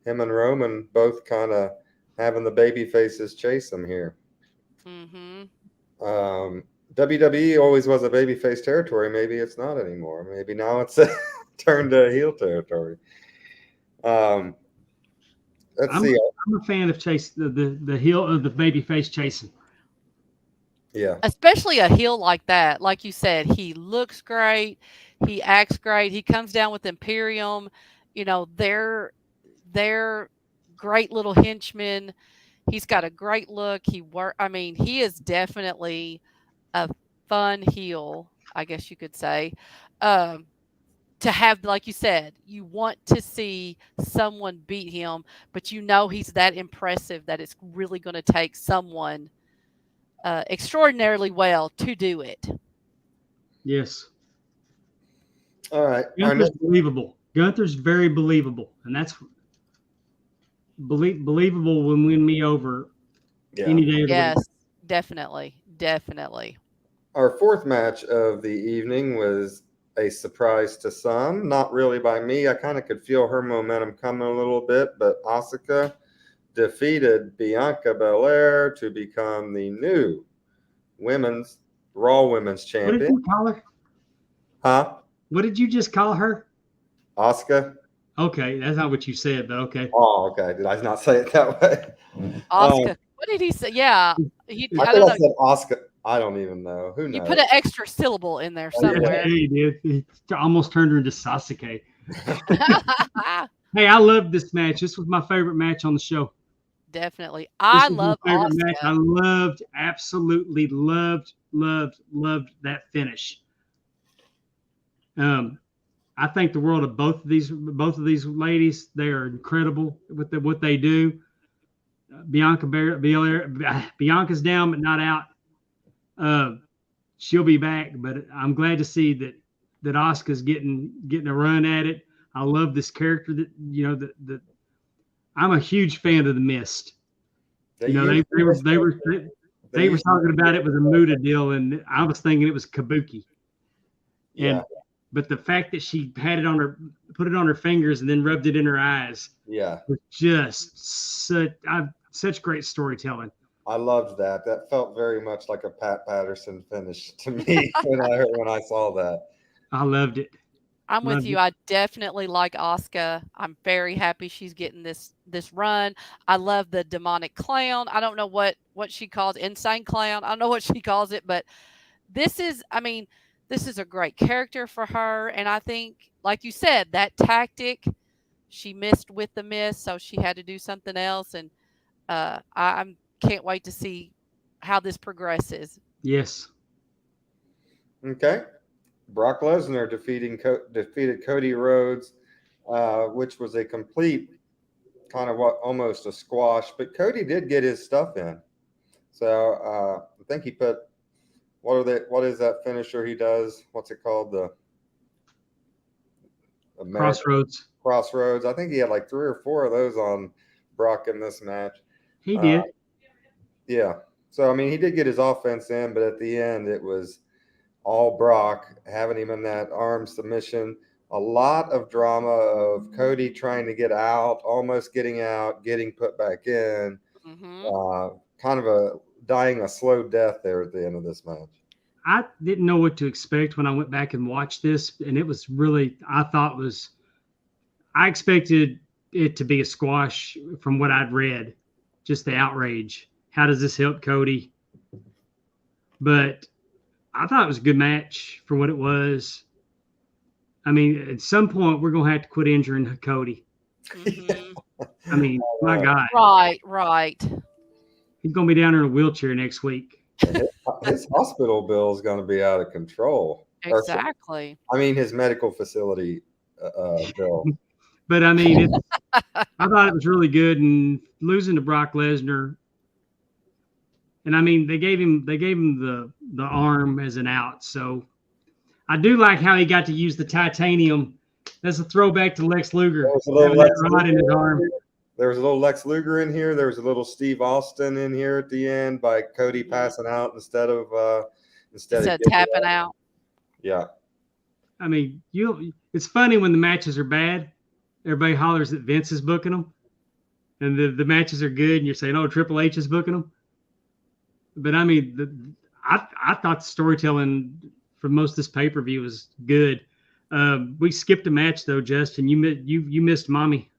him and Roman both kind of having the baby faces chase him here. Mm-hmm. WWE always was a babyface territory. Maybe it's not anymore. Maybe now it's turned to heel territory. Let's see. I'm a fan of Chase the heel of the babyface chasing. Yeah. Especially a heel like that. Like you said, he looks great. He acts great. He comes down with Imperium. They're great little henchmen. He's got a great look. He is definitely a fun heel, I guess you could say. To have, like you said, you want to see someone beat him, but he's that impressive that it's really going to take someone extraordinarily well to do it. Yes. All right. Gunther's believable. Gunther's very believable, and that's believable will win me over any day of the week. Yes, definitely. Our fourth match of the evening was a surprise to some, not really by me. I kind of could feel her momentum coming a little bit, but Asuka defeated Bianca Belair to become the new Raw Women's Champion. What did you call her? Huh? What did you just call her? Asuka. Okay, that's not what you said, but okay. Oh, okay. Did I not say it that way? Asuka. What did he say? Yeah. I don't know. I said Asuka. I don't even know. Who knows? You put an extra syllable in there somewhere. Yeah, he did. He almost turned her into Sasuke. Hey, I loved this match. This was my favorite match on the show. Definitely. I love Asuka. Match. I absolutely loved that finish. I think the world of both of these ladies. They are incredible with what they do. Bianca's down but not out. She'll be back, but I'm glad to see that Asuka's getting a run at it. I love this character that I'm a huge fan of the Mist. They were talking about it was a Muta deal, and I was thinking it was Kabuki. Yeah. But the fact that she had put it on her fingers and then rubbed it in her eyes. Yeah. Was just such great storytelling. I loved that. That felt very much like a Pat Patterson finish to me when I saw that. I loved it. I'm with Love you. you. I definitely like Asuka. I'm very happy she's getting this run. I love the demonic clown. I don't know what she calls insane clown. I don't know what she calls it, but this is, I mean, this is a great character for her. And I think, like you said, that tactic, she missed with the miss, so she had to do something else. And I'm can't wait to see how this progresses. Yes. Okay. Brock Lesnar defeated Cody Rhodes, which was a complete kind of what almost a squash, but Cody did get his stuff in. So I think he put what is that finisher he does? What's it called? The American Crossroads. Crossroads. I think he had like 3 or 4 of those on Brock in this match. He Uh, did. yeah. So I mean, he did get his offense in, but at the end, it was all Brock having him in that arm submission. A lot of drama of Cody trying to get out, almost getting out, getting put back in. Hmm. Kind of dying a slow death there at the end of this match. I didn't know what to expect when I went back and watched this, and it was really, I expected it to be a squash from what I'd read, just the outrage. How does this help Cody? But I thought it was a good match for what it was. I mean, at some point, we're going to have to quit injuring Cody. Hmm. I mean, my God, Right. he's going to be down in a wheelchair next week. His hospital bill is going to be out of control. Exactly. I mean, his medical facility bill. But I mean, I thought it was really good, and losing to Brock Lesnar. And I mean, they gave him the arm as an out. So I do like how he got to use the titanium. That's a throwback to Lex Luger. There was a little having Lex that rod in his Luger arm. There was a little Lex Luger in here. There was a little Steve Austin in here at the end by Cody passing out instead of Said getting tapping out. out. Yeah. I mean, it's funny when the matches are bad. Everybody hollers that Vince is booking them, and the matches are good, and you're saying, "Oh, Triple H is booking them." But I mean, I thought the storytelling for most of this pay-per-view was good. We skipped a match though, Justin. You missed Mommy.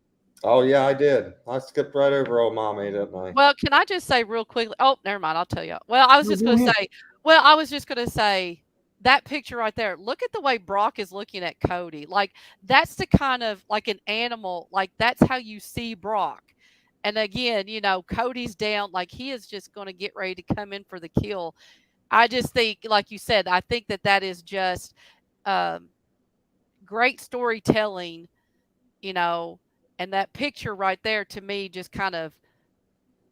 Oh yeah, I did. I skipped right over old Mommy, didn't I? Well, can I just say real quickly? Oh, never mind. I'll tell you. Well, I was No, just go going to ahead. say. Well, I was just going to say that picture right there. Look at the way Brock is looking at Cody. Like that's the kind of like an animal. Like that's how you see Brock. And again, Cody's down. Like he is just going to get ready to come in for the kill. I just think, like you said, I think that is just um, great storytelling. And that picture right there to me just kind of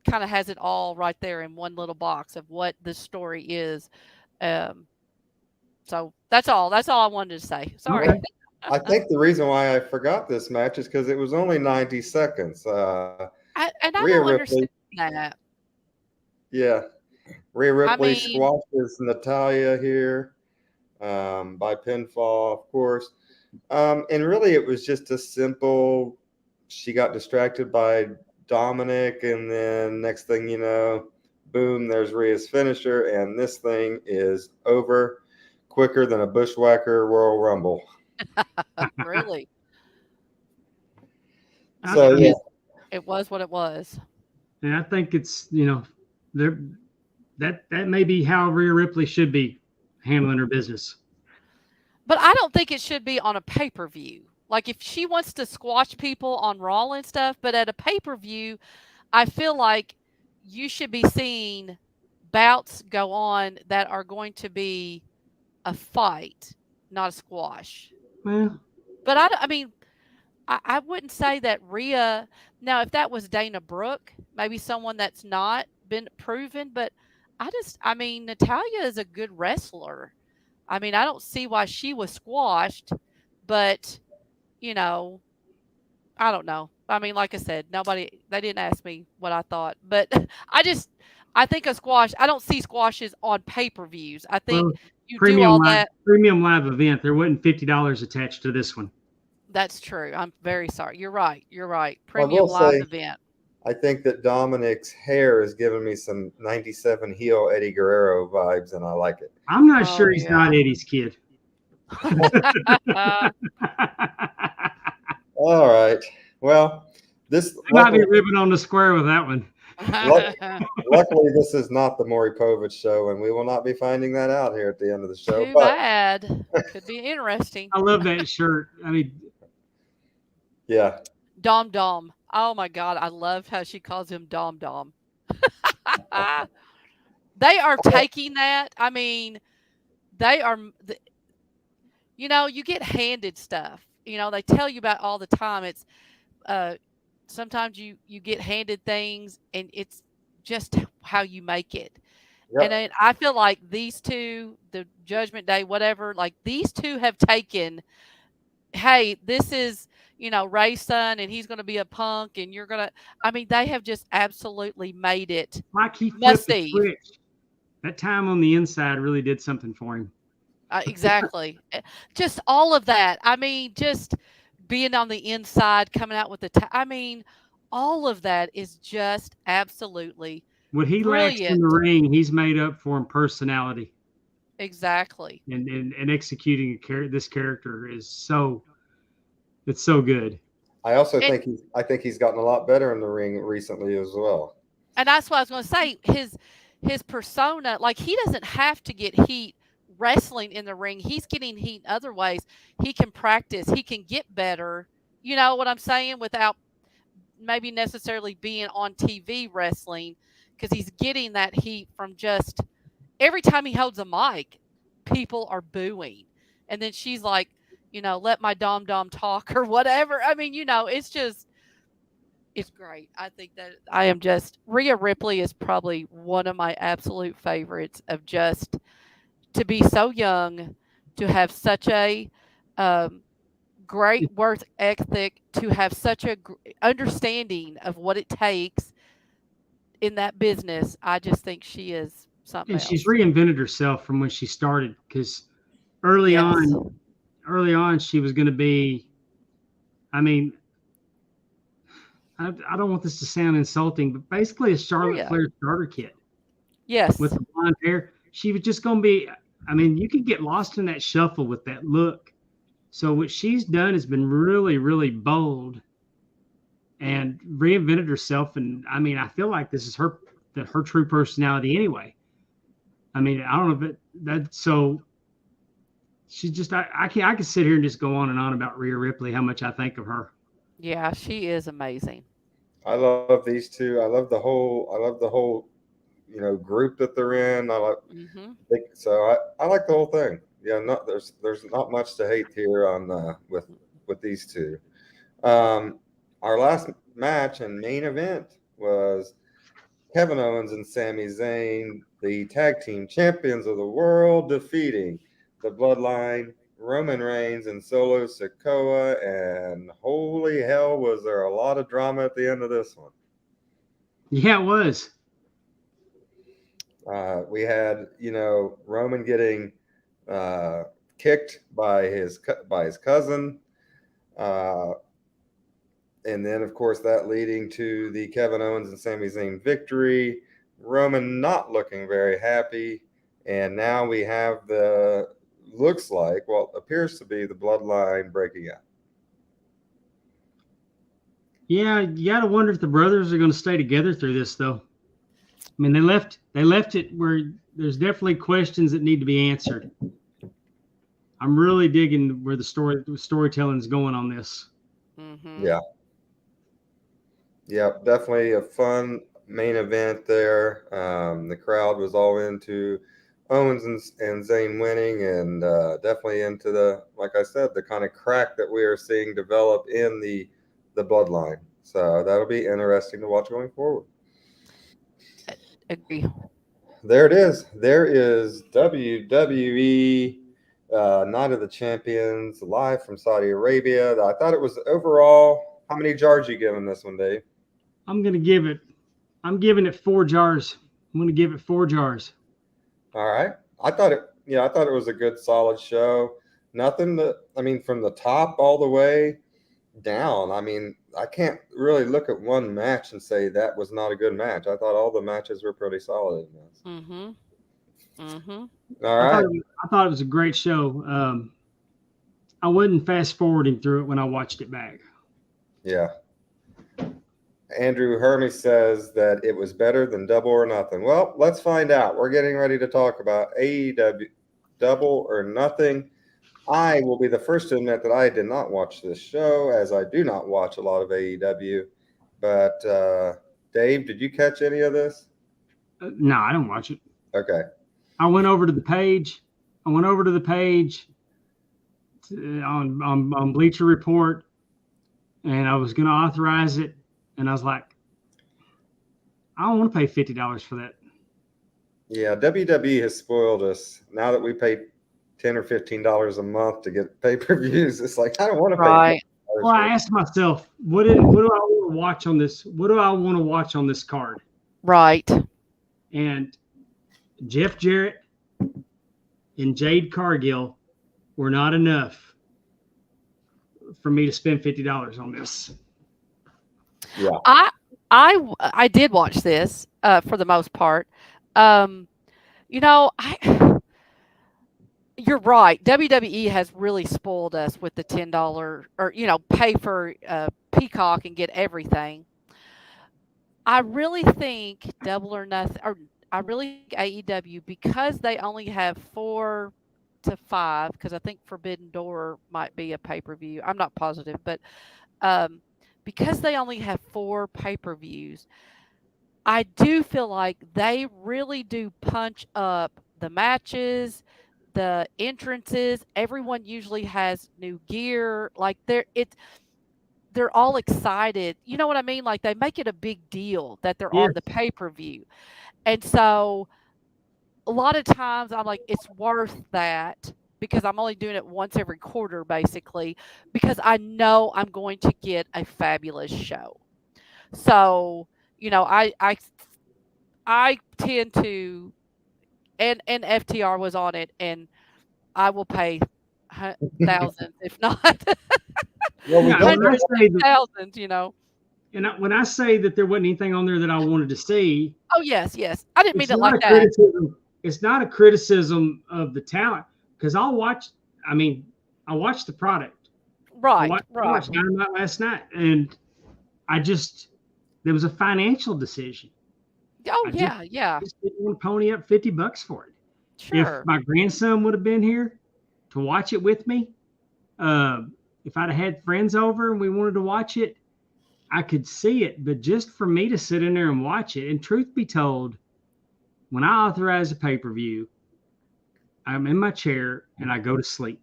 has it all right there in one little box of what the story is. Um, so that's all. That's all I wanted to say. Sorry. Okay. I think the reason why I forgot this match is because it was only 90 seconds. I Rhea don't Ripley, understand that. yeah, Rhea I Ripley mean, squashes Natalia here by pinfall, of course. And really, it was just a simple. She got distracted by Dominic, and then next thing you know, boom, there's Rhea's finisher, and this thing is over quicker than a bushwhacker Royal Rumble. really, So yeah, it was what it was. And I think it's there that may be how Rhea Ripley should be handling her business. But I don't think it should be on a pay per view. Like if she wants to squash people on Raw and stuff, but at a pay per view, I feel like you should be seeing bouts go on that are going to be a fight, not a squash. Well, But I mean, I wouldn't say that Rhea. Now, if that was Dana Brooke, maybe someone that's not been proven, but I mean, Natalia is a good wrestler. I mean, I don't see why she was squashed, but you know, I don't know. I mean, like I said, they didn't ask me what I thought, but I think a squash, I don't see squashes on pay-per-views. I think well, you do all that. premium live event. There wasn't $50 attached to this one. That's true. I'm very sorry. You're right. I Premium will live say, event. I think that Dominic's hair is giving me some 97 heel Eddie Guerrero vibes, and I like it. I'm not Oh, sure he's yeah. not Eddie's kid. All right. Well, this I might be luckily, ribbing on the square with that one. luck, luckily this is not the Maury Povich show, and we will not be finding that out here at the end of the show. Too But bad. Could be interesting. I love that shirt. I mean, yeah, Dom Dom. Oh my God, I love how she calls him Dom Dom. They are taking that. I mean, they are. You get handed stuff. They tell you about all the time. It's uh, sometimes you get handed things, and it's just how you make it. And yep. then I feel like these two, the Judgment Day, whatever, like these two have taken, hey, this is, Ray's son and he's going to be a punk and you're going to, I mean, they have just absolutely made it like he must flipped the see. switch. That time on the inside really did something for him. Exactly. Just all of that. I mean, just being on the inside, coming out with I mean, all of that is just absolutely What he lacks in brilliant. the ring, he's made up for in personality. Exactly. And executing this character is it's so good. I also And think he's gotten a lot better in the ring recently as well. and that's what I was going to say. His persona, like he doesn't have to get heat wrestling in the ring. He's getting heat other ways. He can practice. He can get better. You know what I'm saying? Without maybe necessarily being on TV wrestling, because he's getting that heat from just every time he holds a mic, people are booing, and then she's like, let my dom dom talk or whatever. I mean, it's great. I think that I am just Rhea Ripley is probably one of my absolute favorites of just to be so young, to have such a um, great work ethic, to have such a understanding of what it takes in that business. I just think she is something And she's else. reinvented herself from when she started because early Yes. on, early on she was going to be. I mean, I don't want this to sound insulting, but basically a Charlotte Rhea. Flair starter kit Yes. with the blonde hair. She was just going to be. I mean, you could get lost in that shuffle with that look. So what she's done has been really, really bold and reinvented herself. And I mean, I feel like this is her true personality anyway. I mean, I don't know if that so. She's just I can sit here and just go on and on about Rhea Ripley, how much I think of her. Yeah, she is amazing. I love these two. I love the whole group that they're in. Hmm. I like the whole thing. Yeah, there's not much to hate here on with these two. Um, our last match and main event was Kevin Owens and Sami Zayn, the tag team champions of the world, defeating the Bloodline, Roman Reigns and Solo Sikoa. And holy hell, was there a lot of drama at the end of this one. Yeah, it was. We had, Roman getting kicked by his cousin, and then of course that leading to the Kevin Owens and Sami Zayn victory. Roman not looking very happy, and now we have looks like appears to be the Bloodline breaking up. Yeah, you got to wonder if the brothers are going to stay together through this, though. I mean, they left it where there's definitely questions that need to be answered. I'm really digging where the storytelling is going on this. Hmm. Yeah, definitely a fun main event there. The crowd was all into Owens and Zayn winning, and definitely into like I said, the kind of crack that we are seeing develop in the Bloodline. So that'll be interesting to watch going forward. Agree. There it is. There is WWE Night of the Champions live from Saudi Arabia. I thought it was overall. How many jars you giving this one, Dave? I'm giving it 4 jars. I'm going to give it 4 jars. All right. I thought it was a good, solid show. Nothing from the top all the way down. I mean, I can't really look at one match and say that was not a good match. I thought all the matches were pretty solid in this. Hmm. Hmm. All right. I thought it was a great show. I wasn't fast forwarding through it when I watched it back. Yeah. Andrew Hermy says that it was better than Double or Nothing. Well, let's find out. We're getting ready to talk about AEW Double or Nothing. I will be the first to admit that I did not watch this show, as I do not watch a lot of AEW. But Dave, did you catch any of this? No, I don't watch it. Okay. I went over to the page. On Bleacher Report, and I was going to authorize it, and I was like, I don't want to pay $50 for that. Yeah, WWE has spoiled us. Now that we pay $10 or $15 a month to get pay-per-views, it's like I don't want to pay. Right. Well, I asked myself, what do I want to watch on this? What do I want to watch on this card? Right. And Jeff Jarrett and Jade Cargill were not enough for me to spend $50 on this. Yeah. I did watch this for the most part. You know, you're right. WWE has really spoiled us with the $10 or pay for Peacock and get everything. I really think Double or Nothing, or I really think AEW, because they only have 4 to 5, because I think Forbidden Door might be a pay-per-view. I'm not positive, but because they only have 4 pay-per-views, I do feel like they really do punch up the matches, the entrances. Everyone usually has new gear. Like they're all excited. You know what I mean? Like they make it a big deal that they're on the pay-per-view. And so a lot of times I'm like, it's worth that, because I'm only doing it once every quarter, basically, because I know I'm going to get a fabulous show. So, I tend to, and FTR was on it, and I will pay thousands, if not hundreds of thousands, And when I say that there wasn't anything on there that I wanted to see. Oh, yes. I didn't mean it like that. It's not a criticism of the talent, because I watched the product. Right. I watched Dynamite last night, and there was a financial decision. Oh, yeah. I just didn't want to pony up $50 for it. Sure. If my grandson would have been here to watch it with me, if I'd have had friends over and we wanted to watch it, I could see it. But just for me to sit in there and watch it, and truth be told, when I authorize a pay-per-view, I'm in my chair and I go to sleep.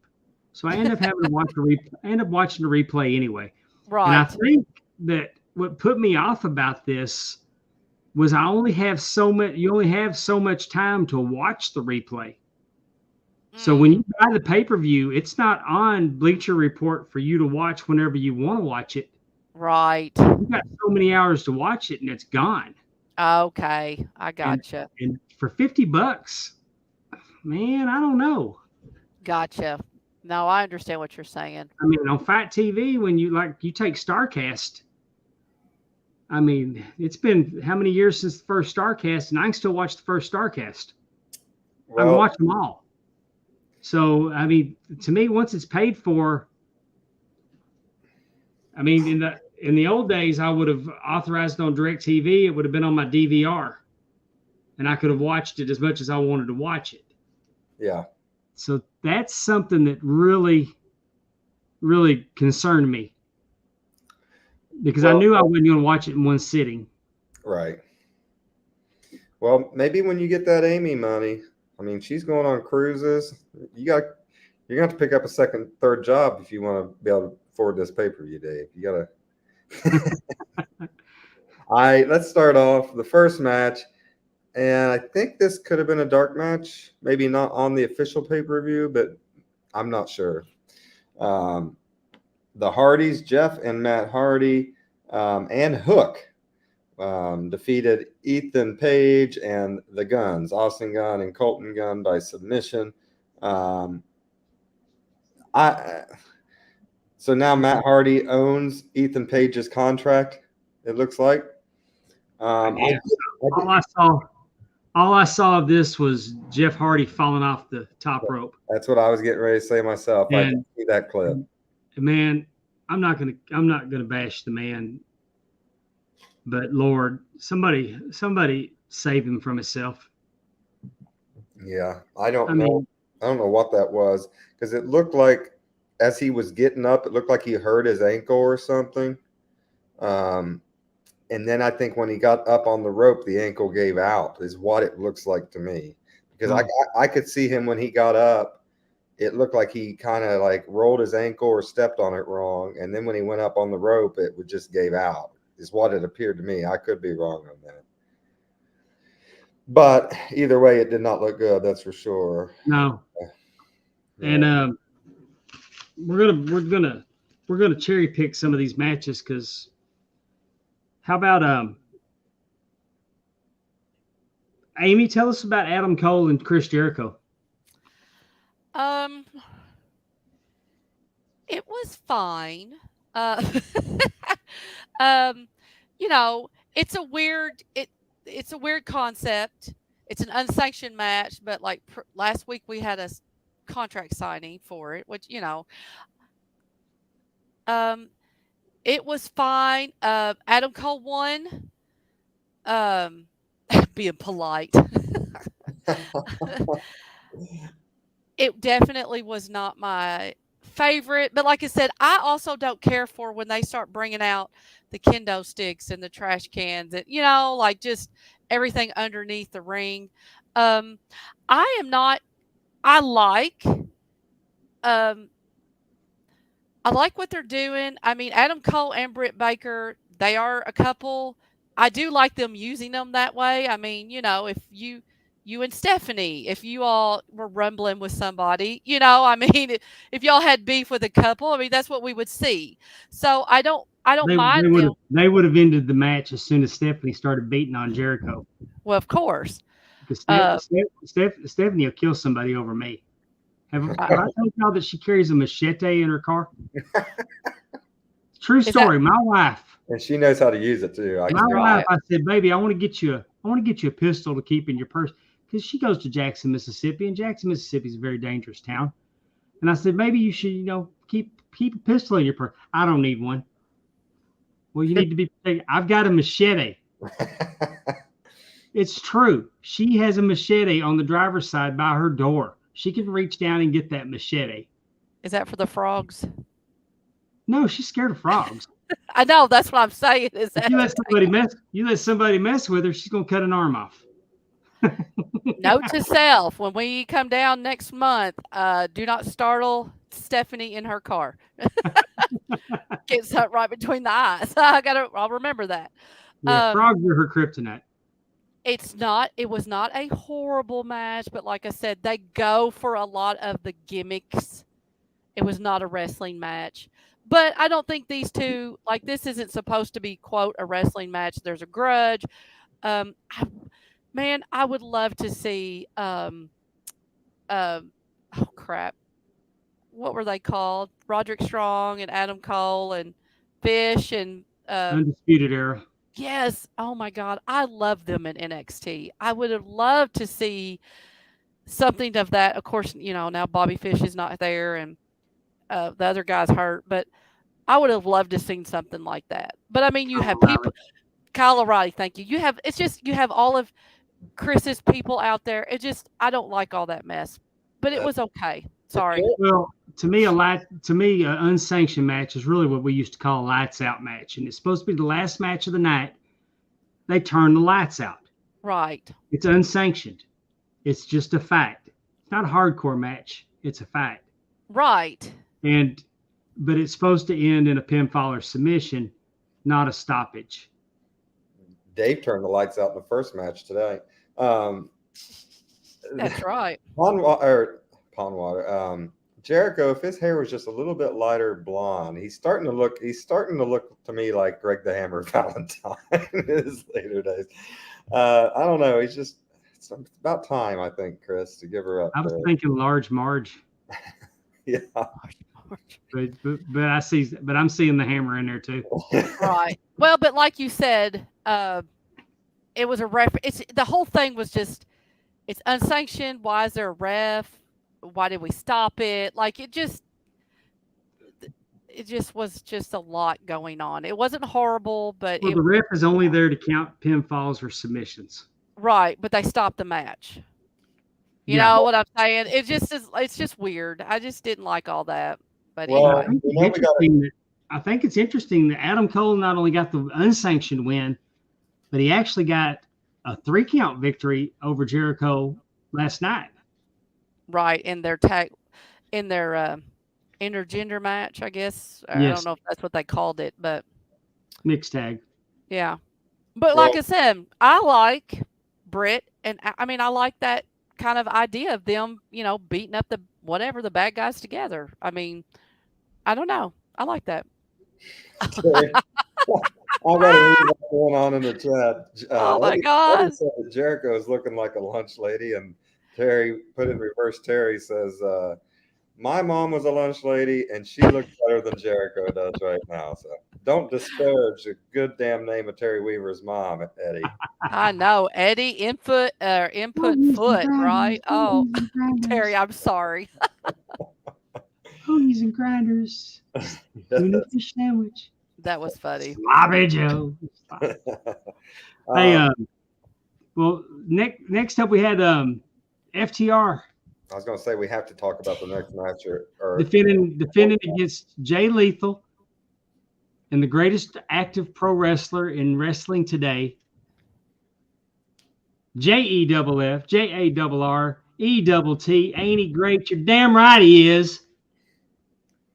So I end up having to watch watching the replay anyway. Right. And I think that what put me off about this was you only have so much time to watch the replay. So when you buy the pay-per-view, it's not on Bleacher Report for you to watch whenever you want to watch it. Right. You got so many hours to watch it, and it's gone. Okay, I gotcha. And for $50, man, I don't know. Gotcha. No, I understand what you're saying. I mean, on Fight TV, when you take StarCast, I mean, it's been how many years since the first StarCast, and I can still watch the first StarCast. I can watch them all. So, I mean, to me, once it's paid for, I mean, in the old days, I would have authorized it on DirecTV. It would have been on my DVR, and I could have watched it as much as I wanted to watch it. Yeah. So that's something that really, really concerned me, because I knew I wasn't going to watch it in one sitting. Right. Well, maybe when you get that Amy money, I mean, she's going on cruises. You're going to have to pick up a second, third job if you want to be able to afford this pay-per-view, Dave. You got to. Let's start off the first match. And I think this could have been a dark match, maybe not on the official pay-per-view, but I'm not sure. The Hardys, Jeff and Matt Hardy, and Hook defeated Ethan Page and the Guns, Austin Gunn and Colton Gunn, by submission. So now Matt Hardy owns Ethan Page's contract, it looks like. All I all I saw of this was Jeff Hardy falling off the top rope. That's what I was getting ready to say myself. I didn't And see that clip. man, I'm not gonna bash the man, but Lord, somebody save him from himself. Yeah, I don't I know. mean, I don't know what that was because it looked like as he was getting up, it looked like he hurt his ankle or something. And then I think when he got up on the rope, the ankle gave out, is what it looks like to me. Because I could see him when he got up, it looked like he kind of like rolled his ankle or stepped on it wrong. And then when he went up on the rope, it would just gave out, is what it appeared to me. I could be wrong on that. But either way, it did not look good. That's for sure. no. Yeah. And we're gonna cherry pick some of these matches because how about Amy, tell us about Adam Cole and Chris Jericho. It was fine. Uh, um, you know, it's a weird it's a weird concept. It's an unsanctioned match, but like last week we had a contract signing for it, which it was fine. Adam Cole won. Being polite. It definitely was not my favorite, but like I said, I also don't care for when they start bringing out the kendo sticks and the trash cans and like just everything underneath the ring. Um, I am not. I like. I like what they're doing. I mean, Adam Cole and Britt Baker, they are a couple. I do like them using them that way. I mean, if you and Stephanie, if you all were rumbling with somebody, I mean, if y'all had beef with a couple, I mean, that's what we would see. So I don't mind them. They would have ended the match as soon as Stephanie started beating on Jericho. Well, of course. Because Stephanie will kill somebody over me. Have I told y'all that she carries a machete in her car? True story. My wife. And she knows how to use it too. My wife, I said, baby, I want to get you a pistol to keep in your purse. Because she goes to Jackson, Mississippi, and Jackson, Mississippi is a very dangerous town. And I said, maybe you should, keep a pistol in your purse. I don't need one. Well, you need to be protected. I've got a machete. It's true. She has a machete on the driver's side by her door. She can reach down and get that machete. Is that for the frogs? No, she's scared of frogs. I know. That's what I'm saying. Is that you let somebody mess with her, she's gonna cut an arm off. Note to self: when we come down next month, do not startle Stephanie in her car. Get something right between the eyes. I'll remember that. Yeah, frogs are her kryptonite. It was not a horrible match, but like I said, they go for a lot of the gimmicks. It was not a wrestling match. But I don't think these two, like, this isn't supposed to be, quote, a wrestling match. There's a grudge. I would love to see, oh crap. What were they called? Roderick Strong and Adam Cole and Fish and Undisputed Era. Yes. Oh my God. I love them in NXT. I would have loved to see something of that. Of course, now Bobby Fish is not there and the other guy's hurt, but I would have loved to seen something like that. But I mean, you have people, Kyle O'Reilly, thank you. You have all of Chris's people out there. I don't like all that mess, but it was okay. Sorry. Well, to me, an unsanctioned match is really what we used to call a lights out match, and it's supposed to be the last match of the night. They turn the lights out. Right. It's unsanctioned. It's just a fact. It's not a hardcore match. It's a fact. Right. But it's supposed to end in a pinfall or submission, not a stoppage. Dave turned the lights out in the first match today. That's right. Pondwater. Jericho, if his hair was just a little bit lighter blonde, he's starting to look to me like Greg the Hammer Valentine in his later days. I don't know. It's about time, I think, Chris, to give her up. I was thinking Large Marge. Yeah. But I'm seeing the Hammer in there too. Right. Well, but like you said, it was a ref. It's the whole thing was just it's unsanctioned. Why is there a ref? Why did we stop it? Like it just was just a lot going on. It wasn't horrible, but Well, it the ref is only there to count pinfalls or submissions. right, but they stopped the match. You Yeah. know what I'm saying? It just is it's just weird. I just didn't like all that. But Well, I anyway. think it's interesting that Adam Cole not only got the unsanctioned win, but he actually got a 3-count victory over Jericho last night. Right, in their intergender match, I guess. I Yes. don't know if that's what they called it, but Mixed tag. yeah. But Well- like I said, I like Britt, and I mean, I like that kind of idea of them, you know, beating up the bad guys together. I mean, I don't know. I like that. I got to read what's going on in the chat. Oh my Letty God. said that Jericho is looking like a lunch lady, and Terry put in reverse. Terry says, "My mom was a lunch lady, and she looks better than Jericho does right now." So don't disparage the good damn name of Terry Weaver's mom, Eddie. I know. Eddie input foot, right? Oh, Terry, I'm sorry. Hoagies and grinders. Tuna fish sandwich. That was funny. Sloppy Joe. Hey, well, next up we had FTR I was going to say we have to talk about the next match or defending against Jay Lethal and the greatest active pro wrestler in wrestling today, JEFF, JARRETT. Ain't he great? You're damn right he is.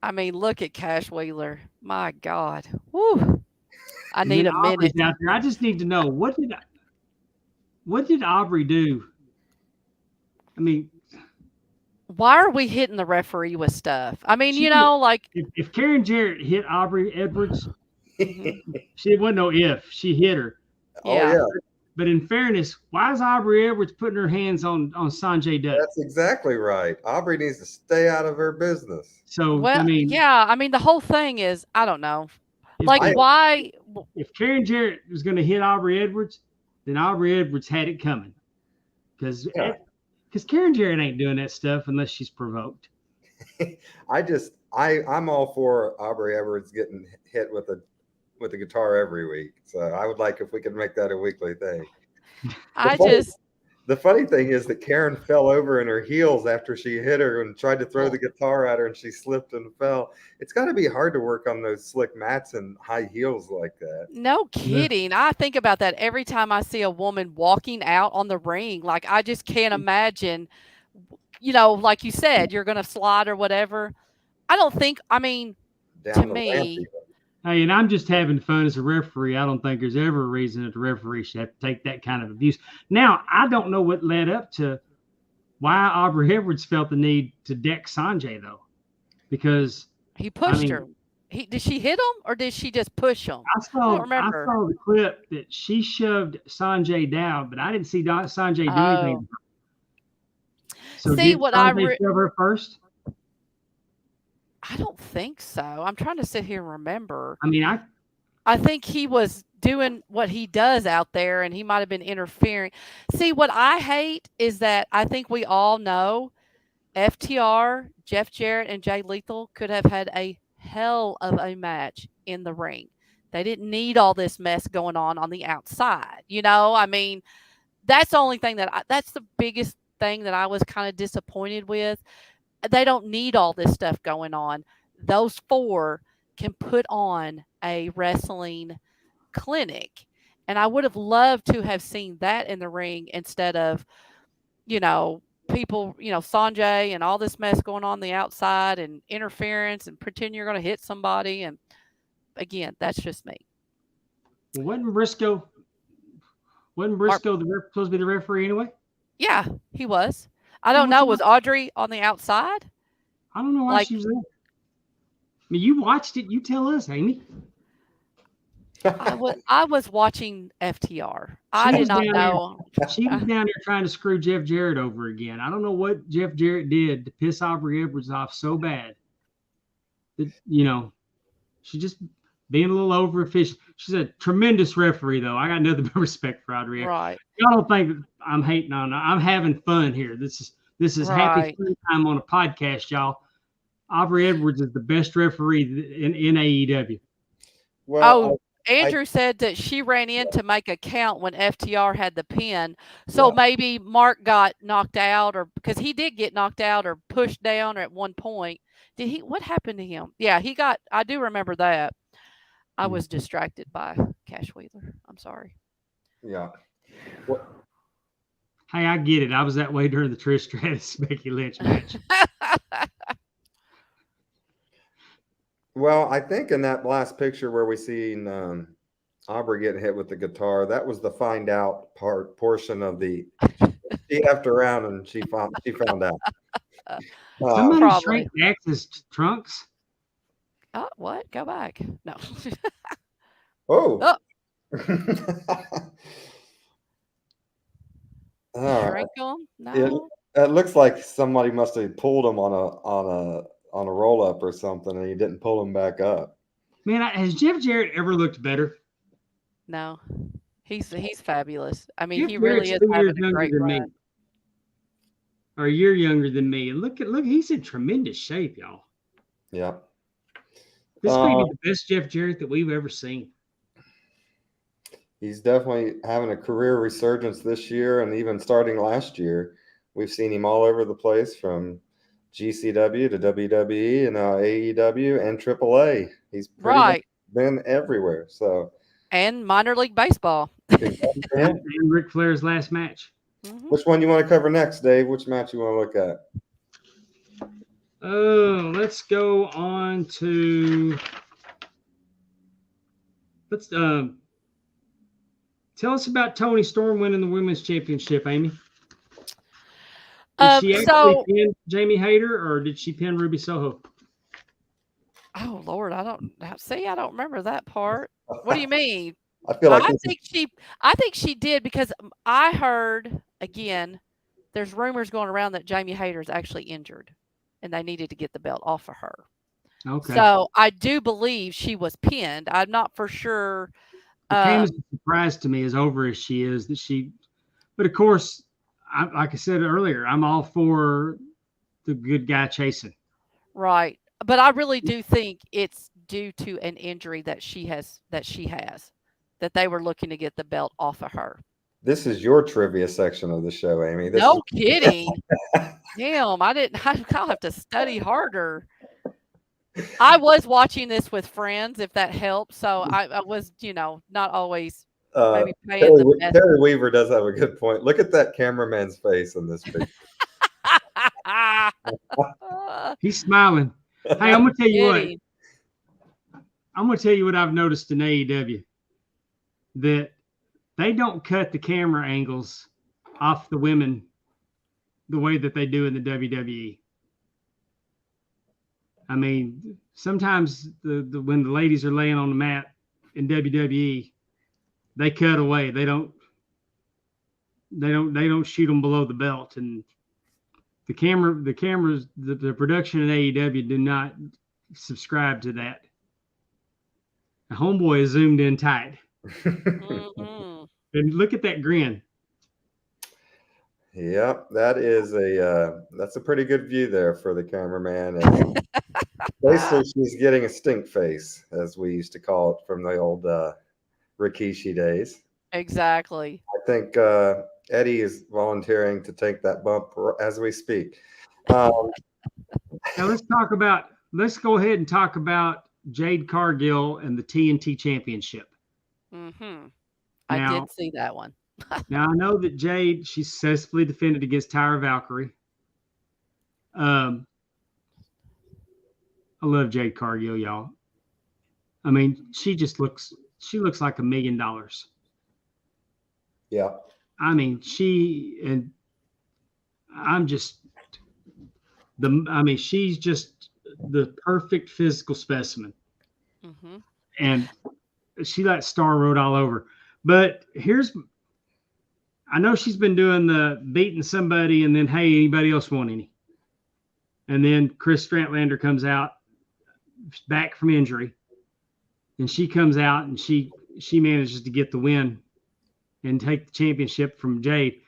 I mean, look at Cash Wheeler. My God. Woo. I need a minute. Out there. I just need to know what did Aubrey do? I mean, why are we hitting the referee with stuff? I mean, She- you know, like if Karen Jarrett hit Aubrey Edwards, she wasn't no if. She hit her. Oh Yeah. yeah, But in fairness, why is Aubrey Edwards putting her hands on Sanjay Dutt? that's exactly right. Aubrey needs to stay out of her business. So well, I mean, yeah. I mean, the whole thing is, I don't know. if, Like, why? if Karen Jarrett was going to hit Aubrey Edwards, then Aubrey Edwards had it coming. Because Karen Jarrett ain't doing that stuff unless she's provoked. I'm all for Aubrey Edwards getting hit with a guitar every week. So I would like if we could make that a weekly thing. The funny thing is that Karen fell over in her heels after she hit her and tried to throw the guitar at her, and she slipped and fell. It's got to be hard to work on those slick mats and high heels like that. No kidding. I think about that every time I see a woman walking out on the ring. Like, I just can't imagine, you know, like you said, you're going to slide or whatever. I don't think, I mean, Down to the me, ramp even. Hey, and I'm just having fun as a referee. I don't think there's ever a reason that the referee should have to take that kind of abuse. Now, I don't know what led up to why Aubrey Edwards felt the need to deck Sanjay, though, because he pushed her. Did she hit him or did she just push him? I saw remember. the clip that she shoved Sanjay down, but I didn't see Sanjay do anything. So See, did what Sanjay shove her first? I don't think so. I'm trying to sit here and remember. I mean, I think he was doing what he does out there and he might have been interfering. See, what I hate is that I think we all know FTR, Jeff Jarrett, and Jay Lethal could have had a hell of a match in the ring. They didn't need all this mess going on the outside. You know, I mean, that's the only thing that's the biggest thing that I was kind of disappointed with. They don't need all this stuff going on. Those four can put on a wrestling clinic. And I would have loved to have seen that in the ring instead of, you know, people, you know, Sanjay and all this mess going on the outside and interference and pretend you're going to hit somebody. And again, that's just me. Wasn't Briscoe supposed to be the referee anyway? Yeah, he was. I don't know. Was Audrey on the outside? I don't know why she was there. I mean, you watched it. You tell us, Amy. I was watching FTR. I did not know. She was down there trying to screw Jeff Jarrett over again. I don't know what Jeff Jarrett did to piss Aubrey Edwards off so bad that, you know, she just being a little overefficient. She's a tremendous referee, though. I got nothing but respect for Audrey. Right. Y'all don't think I'm hating on her. I'm having fun here. This is happy Right. fun time on a podcast, y'all. Aubrey Edwards is the best referee in AEW. Well, Andrew said that she ran in to make a count when FTR had the pin. So maybe Mark got knocked out, or because he did get knocked out or pushed down at one point. What happened to him? Yeah, I do remember that. I was distracted by Cash Wheeler. I'm sorry. Yeah. Hey, I get it. I was that way during the Trish Stratus Becky Lynch match. Well, I think in that last picture where we seen Aubrey getting hit with the guitar, that was the find out portion of the. She effed around and she found out. Somebody shrank Dax's trunks. Oh, what? Go back. No. Oh. Shrink them? No. It looks like somebody must have pulled him on a roll up or something, and he didn't pull him back up. Man, has Jeff Jarrett ever looked better? No, he's fabulous. I mean, Jeff he really is having a great run. Or a year younger than me. And look, he's in tremendous shape, y'all. Yeah. This may be the best Jeff Jarrett that we've ever seen. He's definitely having a career resurgence this year, and even starting last year. We've seen him all over the place, from GCW to WWE and now AEW and AAA. He's pretty much been everywhere. So, and minor league baseball. And Ric Flair's last match. Mm-hmm. Which one you want to cover next, Dave? Which match you want to look at? Oh, let's go on to. Let's tell us about Toni Storm winning the women's championship, Amy. Did she actually pin Jamie Hayter, or did she pin Ruby Soho? Oh Lord, I don't remember that part. What do you mean? I feel like I think she did, because I heard, again, there's rumors going around that Jamie Hayter is actually injured and they needed to get the belt off of her. Okay. So I do believe she was pinned. I'm not for sure. It came as a surprise to me, as over as she is, but of course, like I said earlier, I'm all for the good guy chasing. Right. But I really do think it's due to an injury that she has, that they were looking to get the belt off of her. This is your trivia section of the show, Amy. No kidding. Damn, I'll have to study harder. I was watching this with friends, if that helps. So I was, not always maybe paying the best. Terry Weaver does have a good point. Look at that cameraman's face in this picture. He's smiling. Hey, I'm gonna tell you what. I'm gonna tell you what I've noticed in AEW. That they don't cut the camera angles off the women the way that they do in the WWE. I mean, sometimes when the ladies are laying on the mat in WWE, they cut away. They don't shoot them below the belt, and the cameras, the production in AEW do not subscribe to that. The homeboy is zoomed in tight. Mm-hmm. And look at that grin. Yep, that's a pretty good view there for the cameraman. And basically, she's getting a stink face, as we used to call it from the old Rikishi days. Exactly. I think Eddie is volunteering to take that bump as we speak. Now let's go ahead and talk about Jade Cargill and the TNT Championship. Mm-hmm. I did see that one. Now I know that Jade, she successfully defended against Tyra Valkyrie. I love Jade Cargill, y'all. I mean, she looks like $1 million. Yeah. I mean, she's just the perfect physical specimen. Mm-hmm. And she let Star Road all over. But I know she's been doing the beating somebody and then, hey, anybody else want any? And then Chris Stratlander comes out back from injury. and she comes out and she manages to get the win and take the championship from Jade.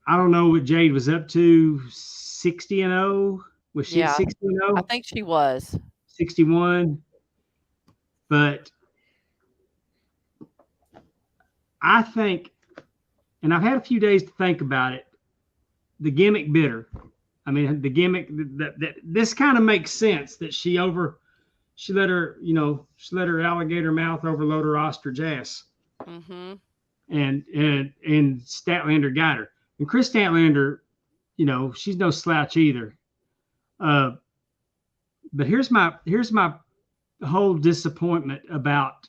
I don't know what Jade was up to, 60-0. Was she Yeah, 60-0? I think she was. 61. But I think, and I've had a few days to think about it, the gimmick bit her. I mean, the gimmick that this kind of makes sense that she let her alligator mouth overload her ostrich ass. Mm-hmm. And Statlander got her. And Chris Statlander, she's no slouch either. But here's my whole disappointment about,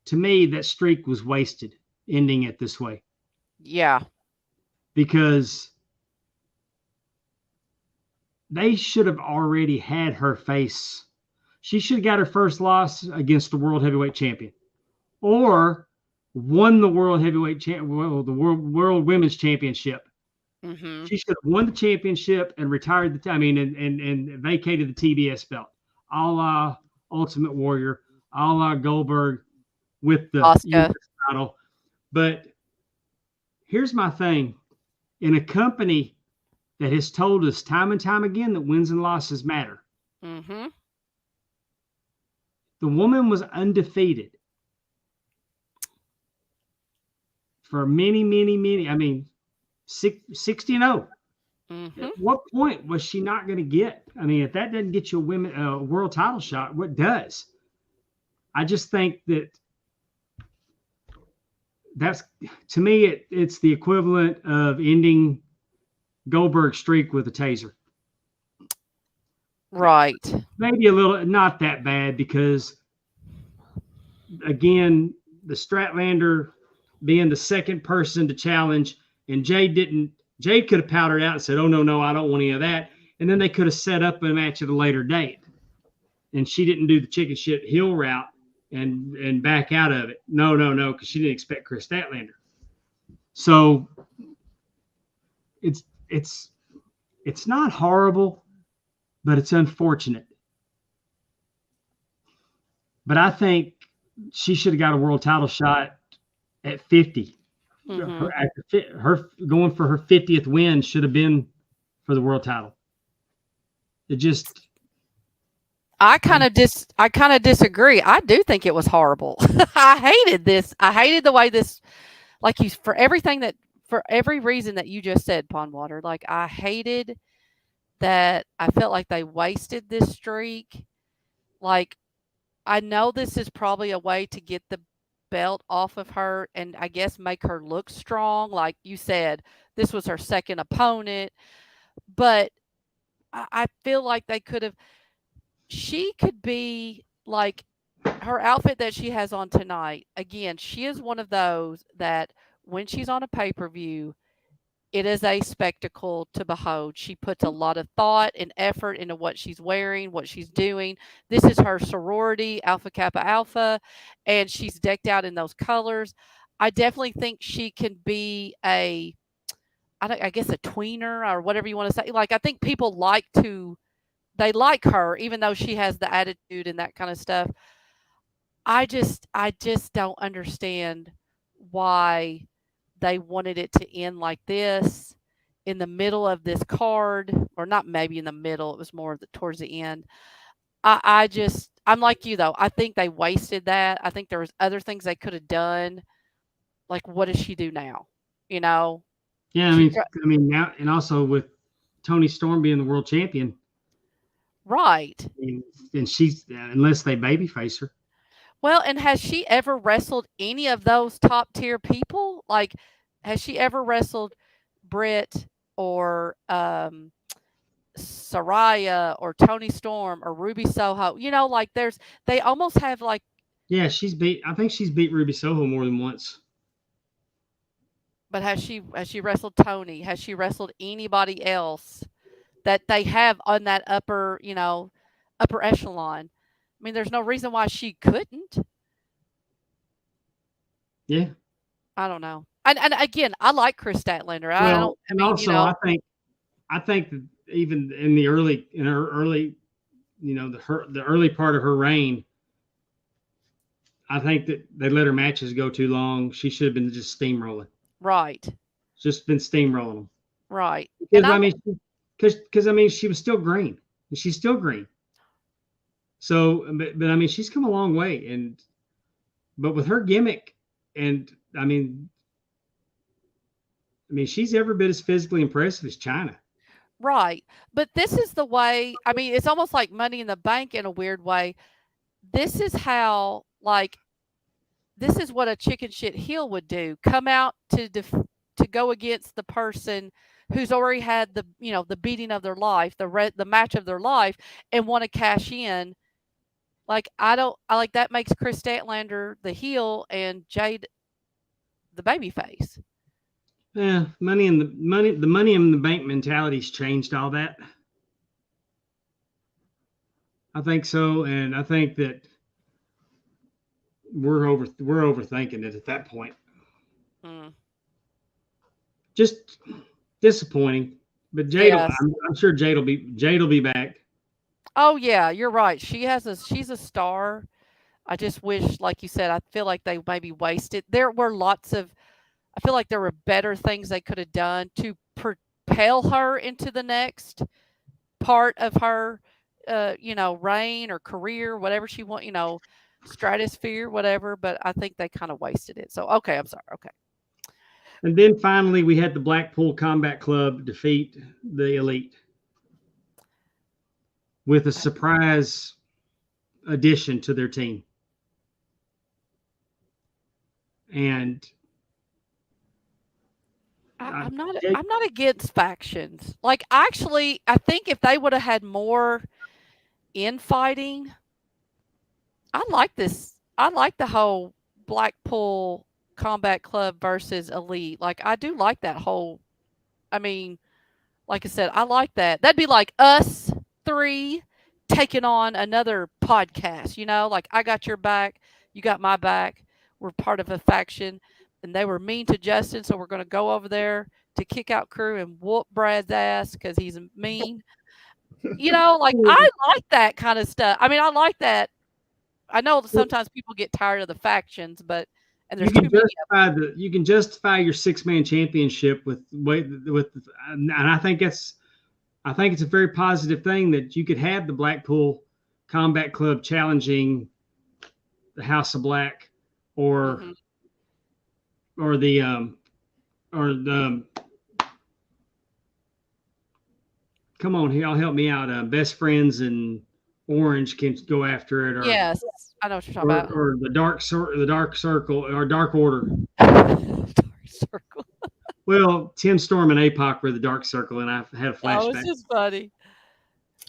to me, that streak was wasted ending it this way. Yeah. Because they should have already had her face. She should have got her first loss against the world heavyweight champion, or won the world heavyweight the world women's championship. Mm-hmm. She should have won the championship and retired and vacated the TBS belt, a la Ultimate Warrior, a la Goldberg with the US title. But here's my thing: in a company that has told us time and time again that wins and losses matter, mm-hmm. the woman was undefeated for many, I mean, 60-0. Mm-hmm. At what point was she not going to get? I mean, if that doesn't get you a world title shot, what does? I just think that's, to me, it's the equivalent of ending Goldberg's streak with a taser. Right. Maybe a little, not that bad, because again, the Statlander being the second person to challenge, and Jade could have powdered out and said, "Oh no, I don't want any of that." And then they could have set up a match at a later date. And she didn't do the chicken shit heel route and back out of it. No, because she didn't expect Chris Statlander. So it's not horrible, but it's unfortunate. But I think she should have got a world title shot at 50. Mm-hmm. Her going for her 50th win should have been for the world title. It just, I kind of disagree. I do think it was horrible. I hated this. I hated the way this, like for every reason that you just said, Pondwater. Like, I hated that. I felt like they wasted this streak. Like, I know this is probably a way to get the belt off of her and I guess make her look strong. Like you said, this was her second opponent, but I feel like she could be like, her outfit that she has on tonight. Again, she is one of those that when she's on a pay-per-view, it is a spectacle to behold. She puts a lot of thought and effort into what she's wearing, what she's doing. This is her sorority, Alpha Kappa Alpha, and she's decked out in those colors. I definitely think she can be I guess a tweener or whatever you want to say. Like, I think people they like her, even though she has the attitude and that kind of stuff. I just don't understand why they wanted it to end like this in the middle of this card, or not maybe in the middle. It was more towards the end. I'm like you though. I think they wasted that. I think there was other things they could have done. Like, what does she do now? Yeah, I mean now, and also with Toni Storm being the world champion, right? And she's, unless they babyface her. Well, and has she ever wrestled any of those top tier people? Like, has she ever wrestled Britt or Saraya or Toni Storm or Ruby Soho? Like they almost have like. Yeah, I think she's beat Ruby Soho more than once. But has she wrestled Toni? Has she wrestled anybody else that they have on that upper echelon? I mean, there's no reason why she couldn't. Yeah. I don't know. And again, I like Chris Statlander. I think that even in her early, the early part of her reign, I think that they let her matches go too long. She should have been just steamrolling. Right. Just been steamrolling them. Right. And Because I mean, because I mean, she was still green. And she's still green. So, but I mean, she's come a long way, but with her gimmick, and I mean, she's every bit as physically impressive as China. right. But this is the way, I mean, it's almost like Money in the Bank in a weird way. This is how, like, this is what a chicken shit heel would do. Come out to go against the person who's already had the, you know, the beating of their life, the match of their life, and want to cash in. Like, I like that makes Chris Statlander the heel and Jade the baby face. Yeah, the money in the bank mentality's changed all that. I think so, and I think that we're overthinking it at that point. Just disappointing. But Jade, Yes. I'm sure Jade will be back. Oh yeah, you're right. She's a star. I just wish, like you said, I feel like they maybe wasted. There were I feel like there were better things they could have done to propel her into the next part of her, you know, reign or career, whatever she want, you know, stratosphere, whatever. But I think they kind of wasted it. So okay, I'm sorry. Okay. And then finally, we had the Blackpool Combat Club defeat the Elite with a surprise addition to their team. And I'm not against factions. Like, actually, I think if they would have had more infighting, I like this. I like the whole Blackpool Combat Club versus Elite. Like, I do like that whole. I mean, like I said, I like that. That'd be like us three taking on another podcast. You know, like I got your back, you got my back. We're part of a faction, and they were mean to Justin, so we're going to go over there to kick out crew and whoop Brad's ass because he's mean. You know, like I like that kind of stuff. I mean, I like that. I know that sometimes people get tired of the factions, but and there's too many. You can justify your 6-man championship with, and I think it's a very positive thing that you could have the Blackpool Combat Club challenging the House of Black or the come on, y'all help me out. Best Friends and Orange can go after it. Or, yes, I know what you're talking about. Or the Dark Circle, or Dark Order. Dark Circle. Well, Tim Storm and APOC were the Dark Circle, and I had a flashback. Oh, it's just funny.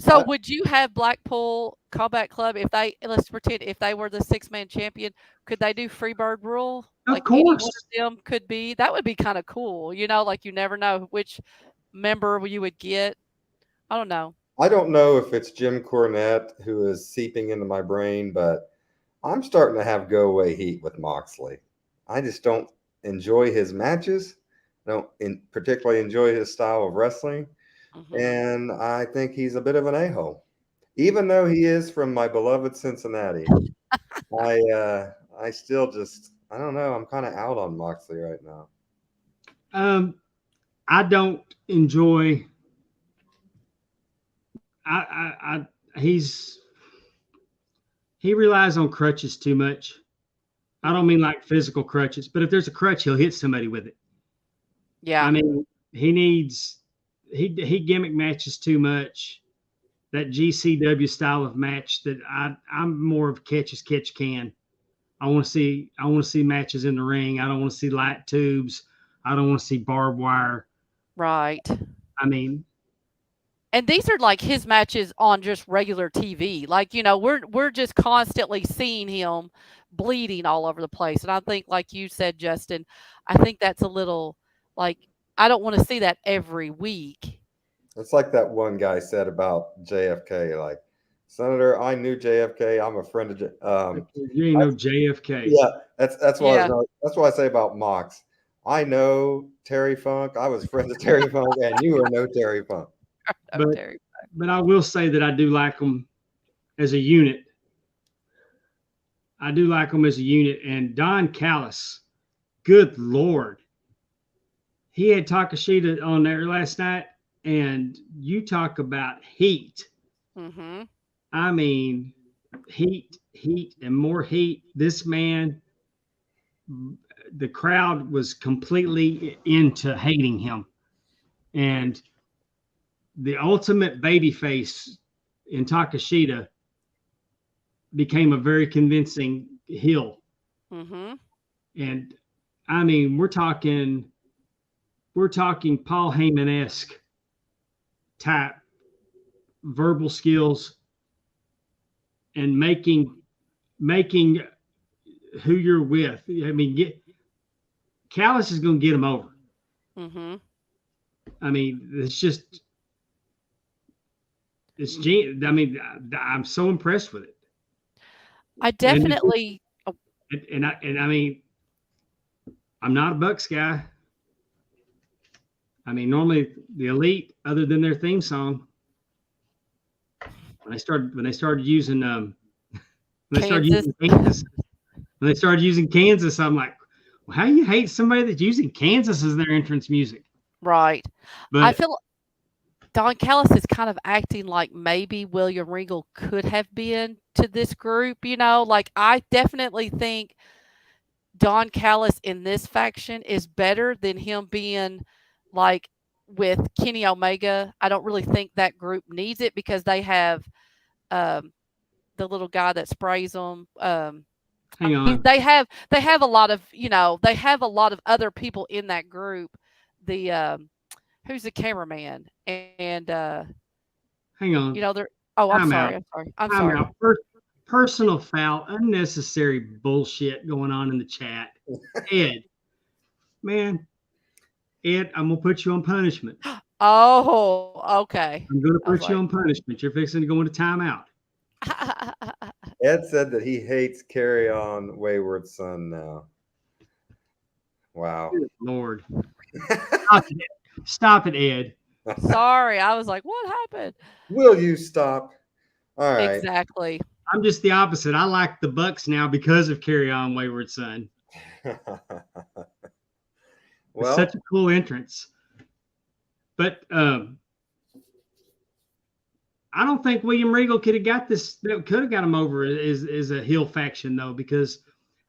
So, would you have Blackpool Combat Club if let's pretend if they were the 6-man champion? Could they do Freebird rule? Of course, any one of them could be. That would be kind of cool. You know, like you never know which member you would get. I don't know. I don't know if it's Jim Cornette who is seeping into my brain, but I'm starting to have go away heat with Moxley. I just don't enjoy his matches. Don't particularly enjoy his style of wrestling. And I think he's a bit of an a-hole, even though he is from my beloved Cincinnati. I still just, I don't know. I'm kind of out on Moxley right now. I don't enjoy. He relies on crutches too much. I don't mean like physical crutches, but if there's a crutch, he'll hit somebody with it. Yeah. I mean, he gimmick matches too much. That GCW style of match that I'm more of catch as catch can. I want to see matches in the ring. I don't want to see light tubes. I don't want to see barbed wire. Right. I mean, and these are like his matches on just regular TV. Like, you know, we're just constantly seeing him bleeding all over the place. And I think, like you said, Justin, I think that's a little like, I don't want to see that every week. It's like that one guy said about JFK, like, Senator, I knew JFK. I'm a friend of you know JFK. Yeah, that's what I say about Mox. I know Terry Funk. I was friends with Terry Funk, and you are no Terry Funk. But I will say that I do like them as a unit. I do like them as a unit. And Don Callis, good Lord. He had Takashita on there last night, and you talk about heat. Mm-hmm. I mean, heat, and more heat. This man, the crowd was completely into hating him. And the ultimate babyface in Takashita became a very convincing heel. Mm-hmm. And I mean, we're talking Paul Heyman-esque type verbal skills and making who you're with. I mean, Callis is going to get him over. Mm-hmm. I mean, I mean, I'm so impressed with it. I And definitely. I mean, I'm not a Bucks guy. I mean, normally the Elite, other than their theme song, when they started using Kansas. Kansas, when they started using Kansas, I'm like, well, how do you hate somebody that's using Kansas as their entrance music? Right. I But feel Don Callis is kind of acting like maybe William Regal could have been to this group. Like I definitely think Don Callis in this faction is better than him being like with Kenny Omega. I don't really think that group needs it because they have um, the little guy that sprays them. hang on, They have a lot of they have a lot of other people in that group. The who's the cameraman and hang on, they're. Oh, I'm time sorry. out, I'm time sorry. out. Personal foul, unnecessary bullshit going on in the chat. Ed, man, Ed, I'm gonna put you on punishment. Oh, okay. I'm gonna I was put you like, on punishment. You're fixing to go into timeout. Ed said that he hates Carry On Wayward Son now. Wow. Good Lord, stop it, Ed. sorry. I was like, what happened? Will you stop? All right. Exactly. I'm just the opposite. I like the Bucks now because of Carry On Wayward Son. It's Well, such a cool entrance. But I don't think William Regal could have got him over as a heel faction though, because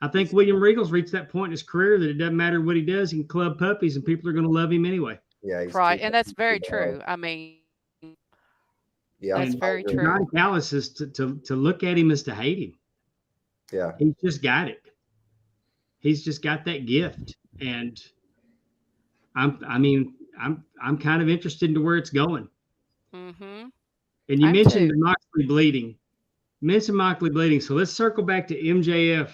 I think William Regal's reached that point in his career that it doesn't matter what he does, he can club puppies and people are going to love him anyway. yeah, he's Right. too And that's too very loud. true. I mean, Yeah, that's And very I agree. true. Don Callis is to look at him as to hate him. Yeah, He's just got it. He's just got that gift, and I'm kind of interested into where it's going. Mm-hmm. And you I'm mentioned too. Moxley bleeding. So let's circle back to MJF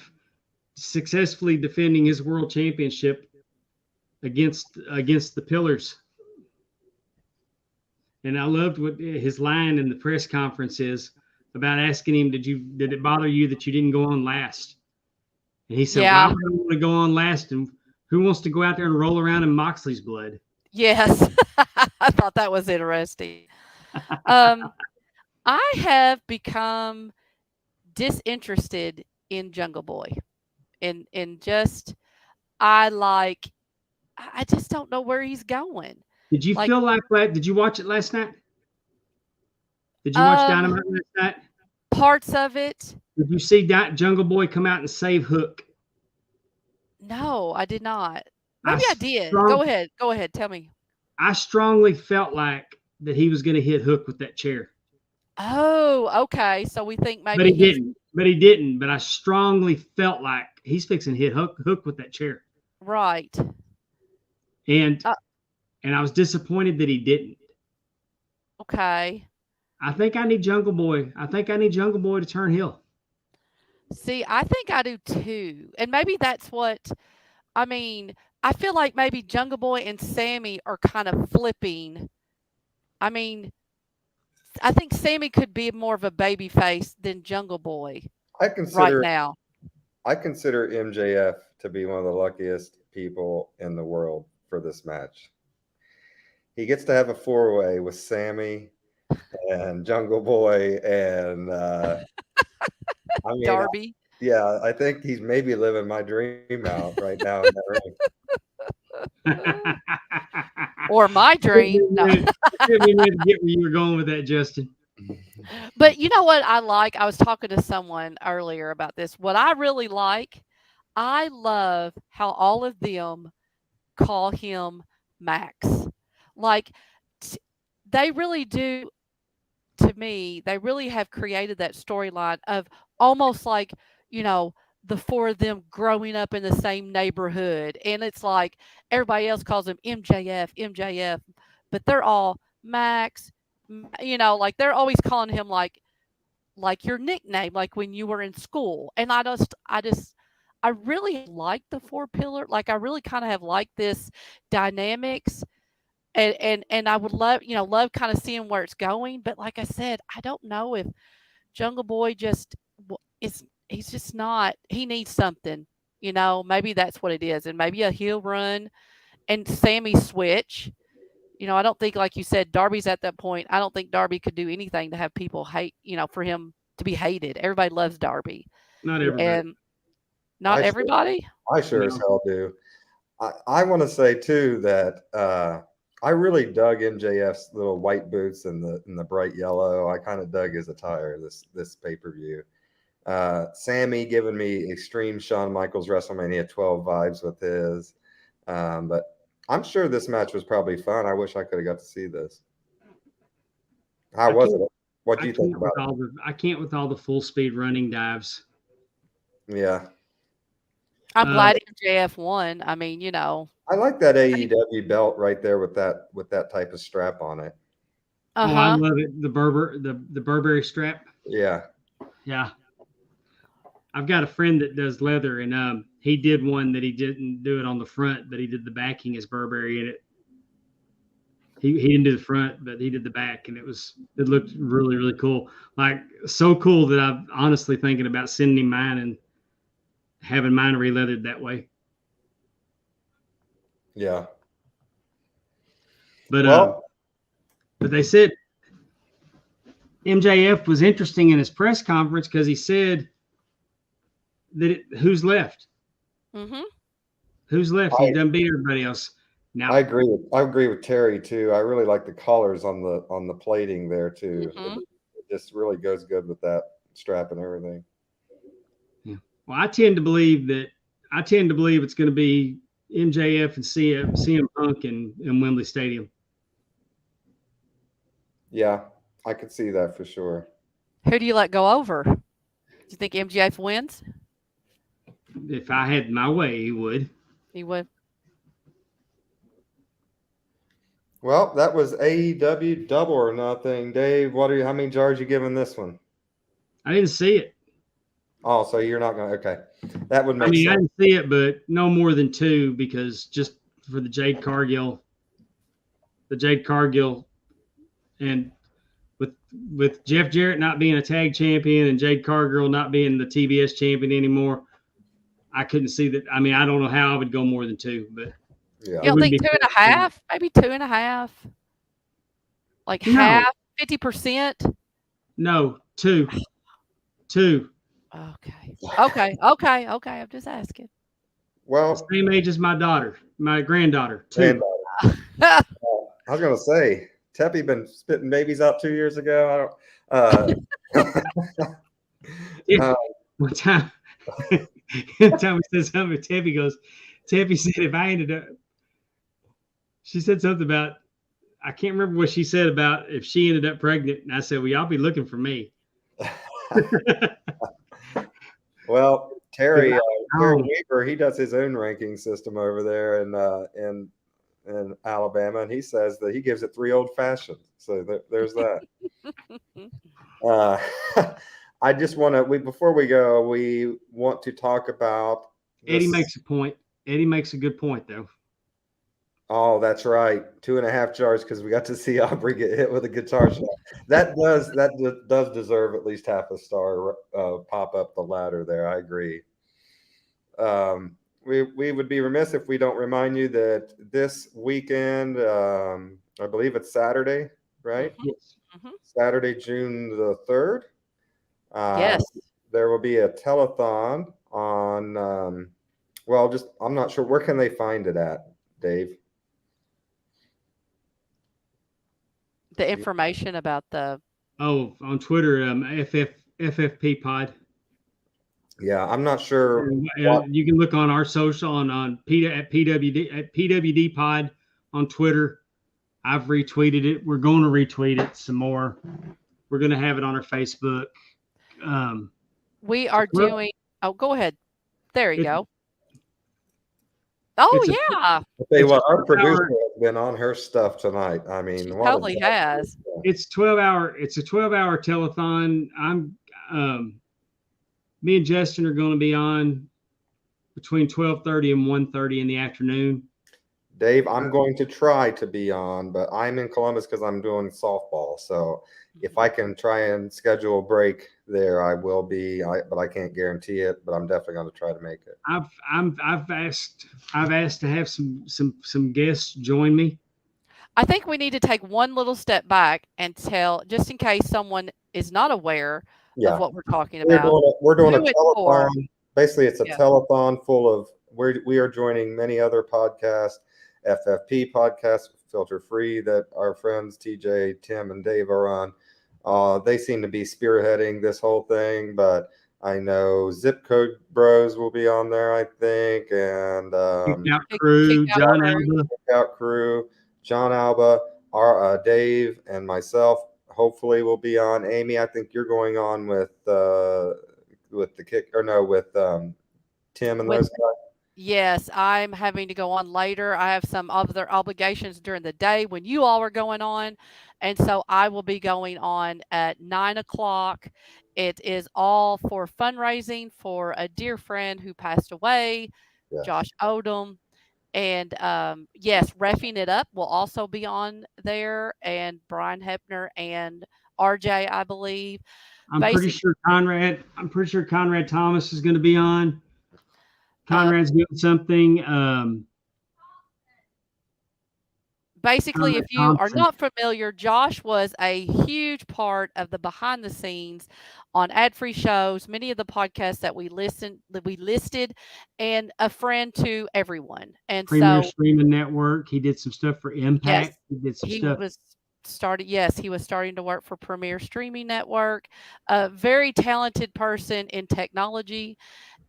successfully defending his world championship against the Pillars. And I loved what his line in the press conference is about asking him, did it bother you that you didn't go on last? And he said, why Yeah. would I want to go on last? And who wants to go out there and roll around in Moxley's blood? Yes. I thought that was interesting. I have become disinterested in Jungle Boy. In just I just don't know where he's going. Did you Like feel like that? Did you watch it last night? Did you watch um Dynamite last night? parts of it. Did you see Jungle Boy come out and save Hook? No, I did not. Maybe I did. strong- Go ahead. Tell me. I strongly felt like that he was going to hit Hook with that chair. Oh, okay. So we think But maybe he didn't. But I strongly felt like he's fixing to hit Hook with that chair. right. And I was disappointed that he didn't. Okay. I think I need Jungle Boy. To turn heel. See, I think I do too. And maybe that's what I mean. I feel like maybe Jungle Boy and Sammy are kind of flipping. I mean, I think Sammy could be more of a baby face than Jungle Boy I right consider now. MJF to be one of the luckiest people in the world for this match. He gets to have a four-way with Sammy and Jungle Boy and I mean, Darby. Yeah, I think he's maybe living my dream out right now in that ring. Or my dream. No. We knew to get where you were going with that, Justin. But you know what I like? I was talking to someone earlier about this. What I really like, I love how all of them call him Max. Like, t- they really do, to me, they really have created that storyline of almost like, you know, the four of them growing up in the same neighborhood. And it's like everybody else calls him MJF, MJF, but they're all Max, like they're always calling him like your nickname, like when you were in school. And I really like the four pillar. Like I really kind of have liked this dynamics, and I would love kind of seeing where it's going. But like I said, I don't know if Jungle Boy just is. He's just not. He needs something. Maybe that's what it is, and maybe a heel run and Sammy switch. I don't think, like you said, Darby's at that point. I don't think Darby could do anything to have people hate, for him to be hated. Everybody loves Darby. Not everybody. And not everybody? I sure as hell do. I want to say too that I really dug MJF's little white boots and the bright yellow. I kind of dug his attire this pay-per-view. Sammy giving me extreme Shawn Michaels WrestleMania 12 vibes with his. But I'm sure this match was probably fun. I wish I could have got to see this. How was it? What do you think about it? I can't with all the full speed running dives. Yeah. I'm glad MJF won. I mean, I like that AEW belt right there with that type of strap on it. Oh, I love it. The Burberry strap. Yeah. Yeah. I've got a friend that does leather, and he did one that he didn't do it on the front, but he did the backing as Burberry in it. He didn't do the front, but he did the back, and it looked really, really cool. Like, so cool that I'm honestly thinking about sending him mine and having mine re-leathered that way. Yeah. But they said MJF was interesting in his press conference because he said that who's left? Mm-hmm. Who's left? He done beat everybody else. Now I agree with Terry too. I really like the colors on the plating there too. Mm-hmm. It just really goes good with that strap and everything. Yeah. Well, I tend to believe it's going to be MJF and CM Punk in Wembley Stadium. Yeah, I could see that for sure. Who do you let go over? Do you think MJF wins? If I had my way, he would. He would. Well, that was AEW Double or Nothing. Dave, how many jars you giving this one? I didn't see it. Oh, so you're not going to, okay. That would make sense. I didn't see it, but no more than 2 because just for the Jade Cargill and with Jeff Jarrett not being a tag champion and Jade Cargill not being the TBS champion anymore, I couldn't see that. I mean, I don't know how I would go more than 2, but you don't think 2.5? Maybe 2.5? Like half, 50%? No, 2. 2. Okay. I'm just asking. Well, same age as my granddaughter. 2. I was gonna say, Teppy been spitting babies out 2 years ago. One time we said something, Teppy said if I ended up, she said something about, I can't remember what she said about if she ended up pregnant, and I said, well, y'all be looking for me. Well, Terry Weaver, he does his own ranking system over there in Alabama, and he says that he gives it 3 old fashions. So there's that. I just want to, before we go, we want to talk about Eddie makes a point. Eddie makes a good point, though. Oh, that's right. 2.5 jars because we got to see Aubrey get hit with a guitar shot. That does deserve at least half a star. Pop up the ladder there. I agree. We would be remiss if we don't remind you that this weekend, I believe it's Saturday, right? Yes. Saturday, June the 3rd. Yes. there will be a telethon on. Well, just I'm not sure where can they find it at, Dave. The information about the Oh, on Twitter, FFP Pod. Yeah, I'm not sure. You can look on our social on PWD Pod on Twitter. I've retweeted it. We're going to retweet it some more. We're going to have it on our Facebook. we are doing. Oh, go ahead. There you go. Oh yeah, I'll tell you what, our producer has been on her stuff tonight. I mean, she probably has. It's 12-hour. It's a 12-hour telethon. Me and Justin are going to be on between 12:30 and 1:30 in the afternoon. Dave, I'm going to try to be on, but I'm in Columbus because I'm doing softball. So if I can try and schedule a break there, I will be. But I can't guarantee it. But I'm definitely going to try to make it. I've asked to have some guests join me. I think we need to take one little step back and tell, just in case someone is not aware of what we're talking about. We're doing a telethon. Basically, it's a telethon full of. We are joining many other podcasts. FFP podcast, Filter Free, that our friends TJ, Tim, and Dave are on. They seem to be spearheading this whole thing, but I know Zip Code Bros will be on there, I think, and Kickout Crew, John Alba, our Dave, and myself. Hopefully, will be on. Amy, I think you're going on with the Tim and those guys. Yes, I'm having to go on later. I have some other obligations during the day when you all are going on. And so I will be going on at 9 o'clock. It is all for fundraising for a dear friend who passed away, Josh Odom. And yes, Reffing It Up will also be on there, and Brian Hepner and RJ, I believe. I'm pretty sure Conrad Thomas is going to be on. Conrad's doing something. Basically, if you are not familiar, Josh was a huge part of the behind the scenes on ad-free shows, many of the podcasts that we listed, and a friend to everyone. And Premier Streaming Network. He did some stuff for Impact. Yes, he did some stuff. He was starting to work for Premier Streaming Network. A very talented person in technology,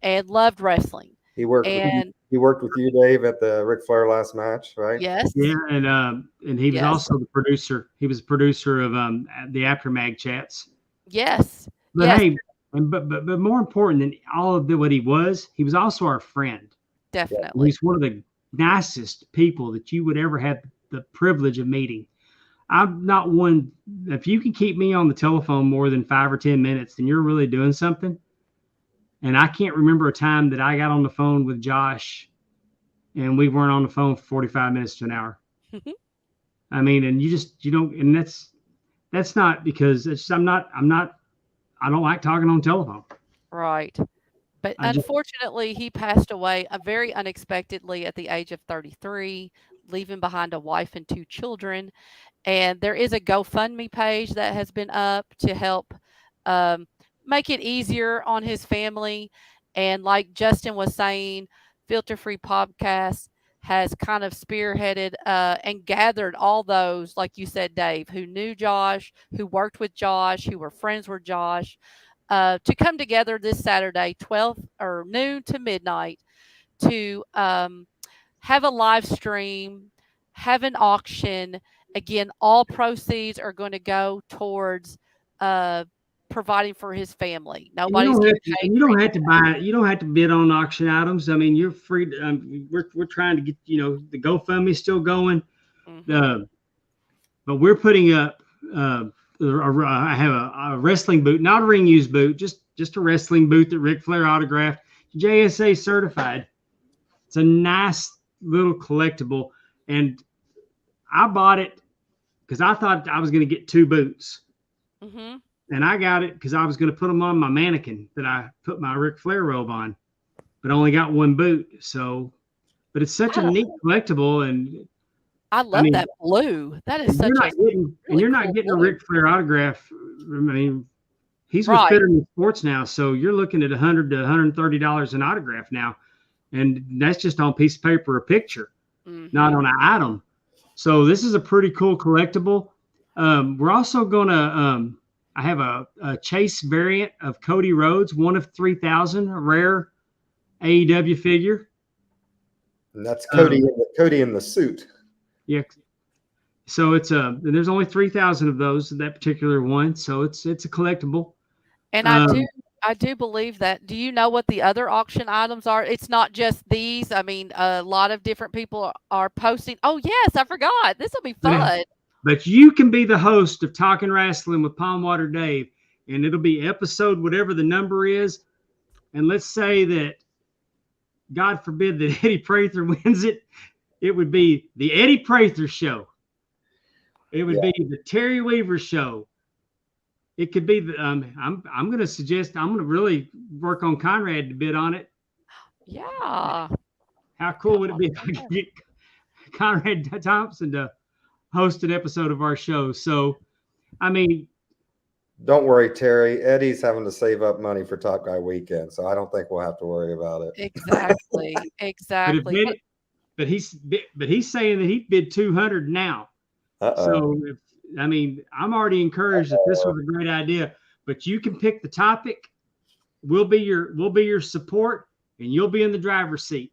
and loved wrestling. He worked with you, Dave, at the Ric Flair last match, right? Yes. Yeah, and he was also the producer. He was a producer of the Aftermag chats. Yes. But hey, but more important than all of what he was also our friend. Definitely. He's one of the nicest people that you would ever have the privilege of meeting. I'm not one. If you can keep me on the telephone more than 5 or 10 minutes, then you're really doing something. And I can't remember a time that I got on the phone with Josh and we weren't on the phone for 45 minutes to an hour. I mean, and you don't, and that's not because it's, I don't like talking on telephone. Right. But unfortunately, he passed away very unexpectedly at the age of 33, leaving behind a wife and 2 children. And there is a GoFundMe page that has been up to help make it easier on his family. And like Justin was saying, Filter Free Podcast has kind of spearheaded and gathered all those, like you said, Dave, who knew Josh, who worked with Josh, who were friends with Josh, to come together this Saturday, 12 or noon to midnight, to have a live stream, have an auction. Again, all proceeds are going to go towards providing for his family. Nobody's getting paid. You don't have to buy. You don't have to bid on auction items. I mean, you're free. We're trying to get. The GoFundMe is still going. But we're putting up. I have a wrestling boot, not a ring used boot, just a wrestling boot that Ric Flair autographed, JSA certified. It's a nice little collectible, and I bought it because I thought I was going to get 2 boots. And I got it because I was going to put them on my mannequin that I put my Ric Flair robe on, but I only got 1 boot. So, but it's such a neat collectible, and I love that blue. That is such you're not getting a Ric Flair autograph. I mean, He's with Right. Fitterman Sports now, so you're looking at $100 to $130 an autograph now, and that's just on a piece of paper, a picture, not Mhm. on an item. So this is a pretty cool collectible. We're also gonna. I have a Chase variant of Cody Rhodes, one of 3,000, a rare AEW figure. And that's Cody. Um, Cody in the suit. Yeah. So it's and there's only 3,000 of those, that particular one. So it's a collectible. And Um, I do believe that. Do you know what the other auction items are? It's not just these. I mean, a lot of different people are posting. Oh yes, I forgot. This will be fun. but you can be the host of Talking Wrestling with Palmwater Dave, and it'll be episode whatever the number is. And let's say that, God forbid, that Eddie Prather wins it. It would be the Eddie Prather show. It would be the Terry Weaver show. It could be the. I'm going to suggest. I'm going to really work on Conrad to bid on it. Yeah. How cool would it be if I could get Conrad Thompson to host an episode of our show? So, I mean, Don't worry, Terry. Eddie's having to save up money for Top Guy Weekend, so I don't think we'll have to worry about it. Exactly. but Exactly. but he's saying that he bid 200 now. So I mean, I'm already encouraged that this was a great idea. But you can pick the topic. We'll be your support, and you'll be in the driver's seat.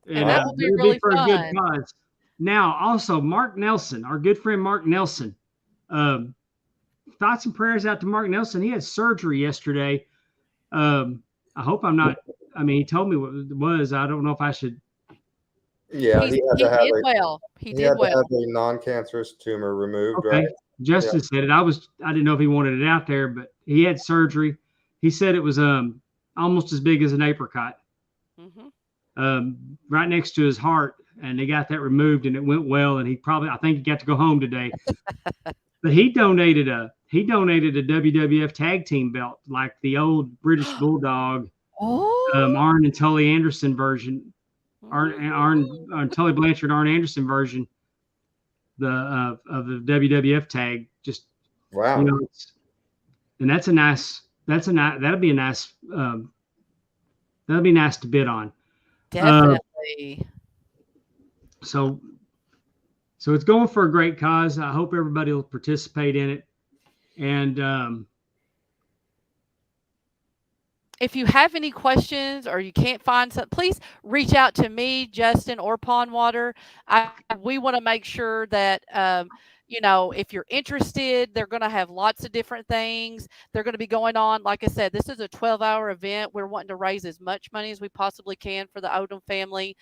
And that will be it'll really for a good fun. cause. Now, also Mark Nelson, our good friend Mark Nelson. Thoughts and prayers out to Mark Nelson. He had surgery yesterday. I hope I'm not. I mean, he told me what it was. I don't know if I should. Yeah, He had to have did well. He did well. have a non-cancerous tumor removed, Okay. right? Justin said it. I didn't know if he wanted it out there, but he had surgery. He said it was almost as big as an apricot, right next to his heart, and they got that removed, and it went well. And I think he got to go home today. But he donated a WWF tag team belt, like the old British Bulldog, Arn and Tully Anderson version, Arn Tully Blanchard, Arn Anderson version, of the WWF tag. Just wow, and that'll be nice to bid on. Definitely. So it's going for a great cause. I hope everybody will participate in it. And if you have any questions or you can't find something, please reach out to me, Justin, or Pondwater. We want to make sure that, if you're interested, they're going to have lots of different things. They're going to be going on. Like I said, this is a 12-hour event. We're wanting to raise as much money as we possibly can for the Odom family.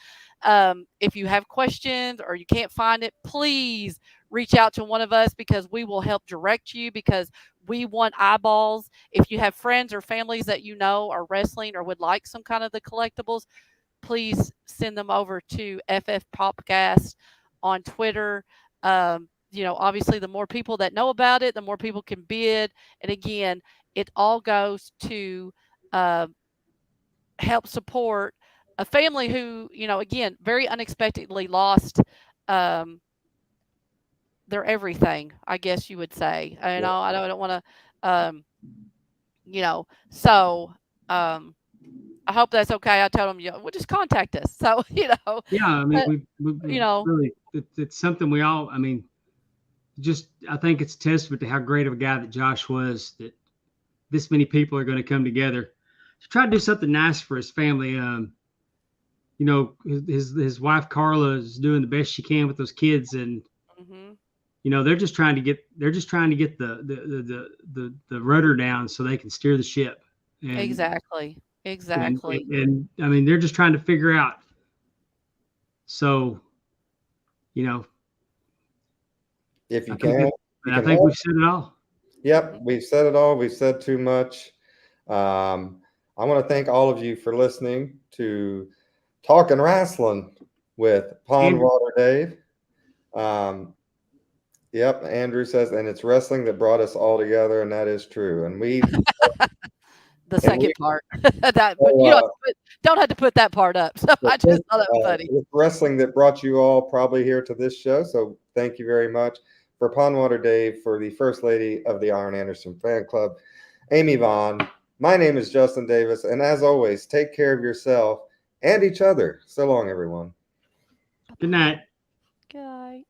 If you have questions or you can't find it, please reach out to one of us, because we will help direct you, because we want eyeballs. If you have friends or families that are wrestling or would like some kind of the collectibles, please send them over to FF Popcast on Twitter. Obviously, the more people that know about it, the more people can bid. And again, it all goes to help support a family who, again, very unexpectedly lost their everything, I guess you would say. I don't want to, so I hope that's okay. I told them, well, just contact us. So, yeah, I mean, we really, it's something we all, I mean, I think it's a testament to how great of a guy that Josh was, that this many people are going to come together to try to do something nice for his family. His wife Carla is doing the best she can with those kids, and they're just trying to get the rudder down so they can steer the ship. And, exactly. And I mean, they're just trying to figure out. So, if you can, I think we've said it all. Yep, we've said it all. We've said too much. I want to thank all of you for listening to Talking Wrestling with Pondwater Dave. Yep, Andrew says, and it's wrestling that brought us all together, and that is true. And we the second part that you don't have to put that part up. So I just thought that was funny. It's wrestling that brought you all probably here to this show. So thank you very much. for Pondwater Dave, for the First Lady of the Arn Anderson Fan Club, Amy Vaughn. My name is Justin Davis, and as always, take care of yourself and each other. So long, everyone. Good night. Good.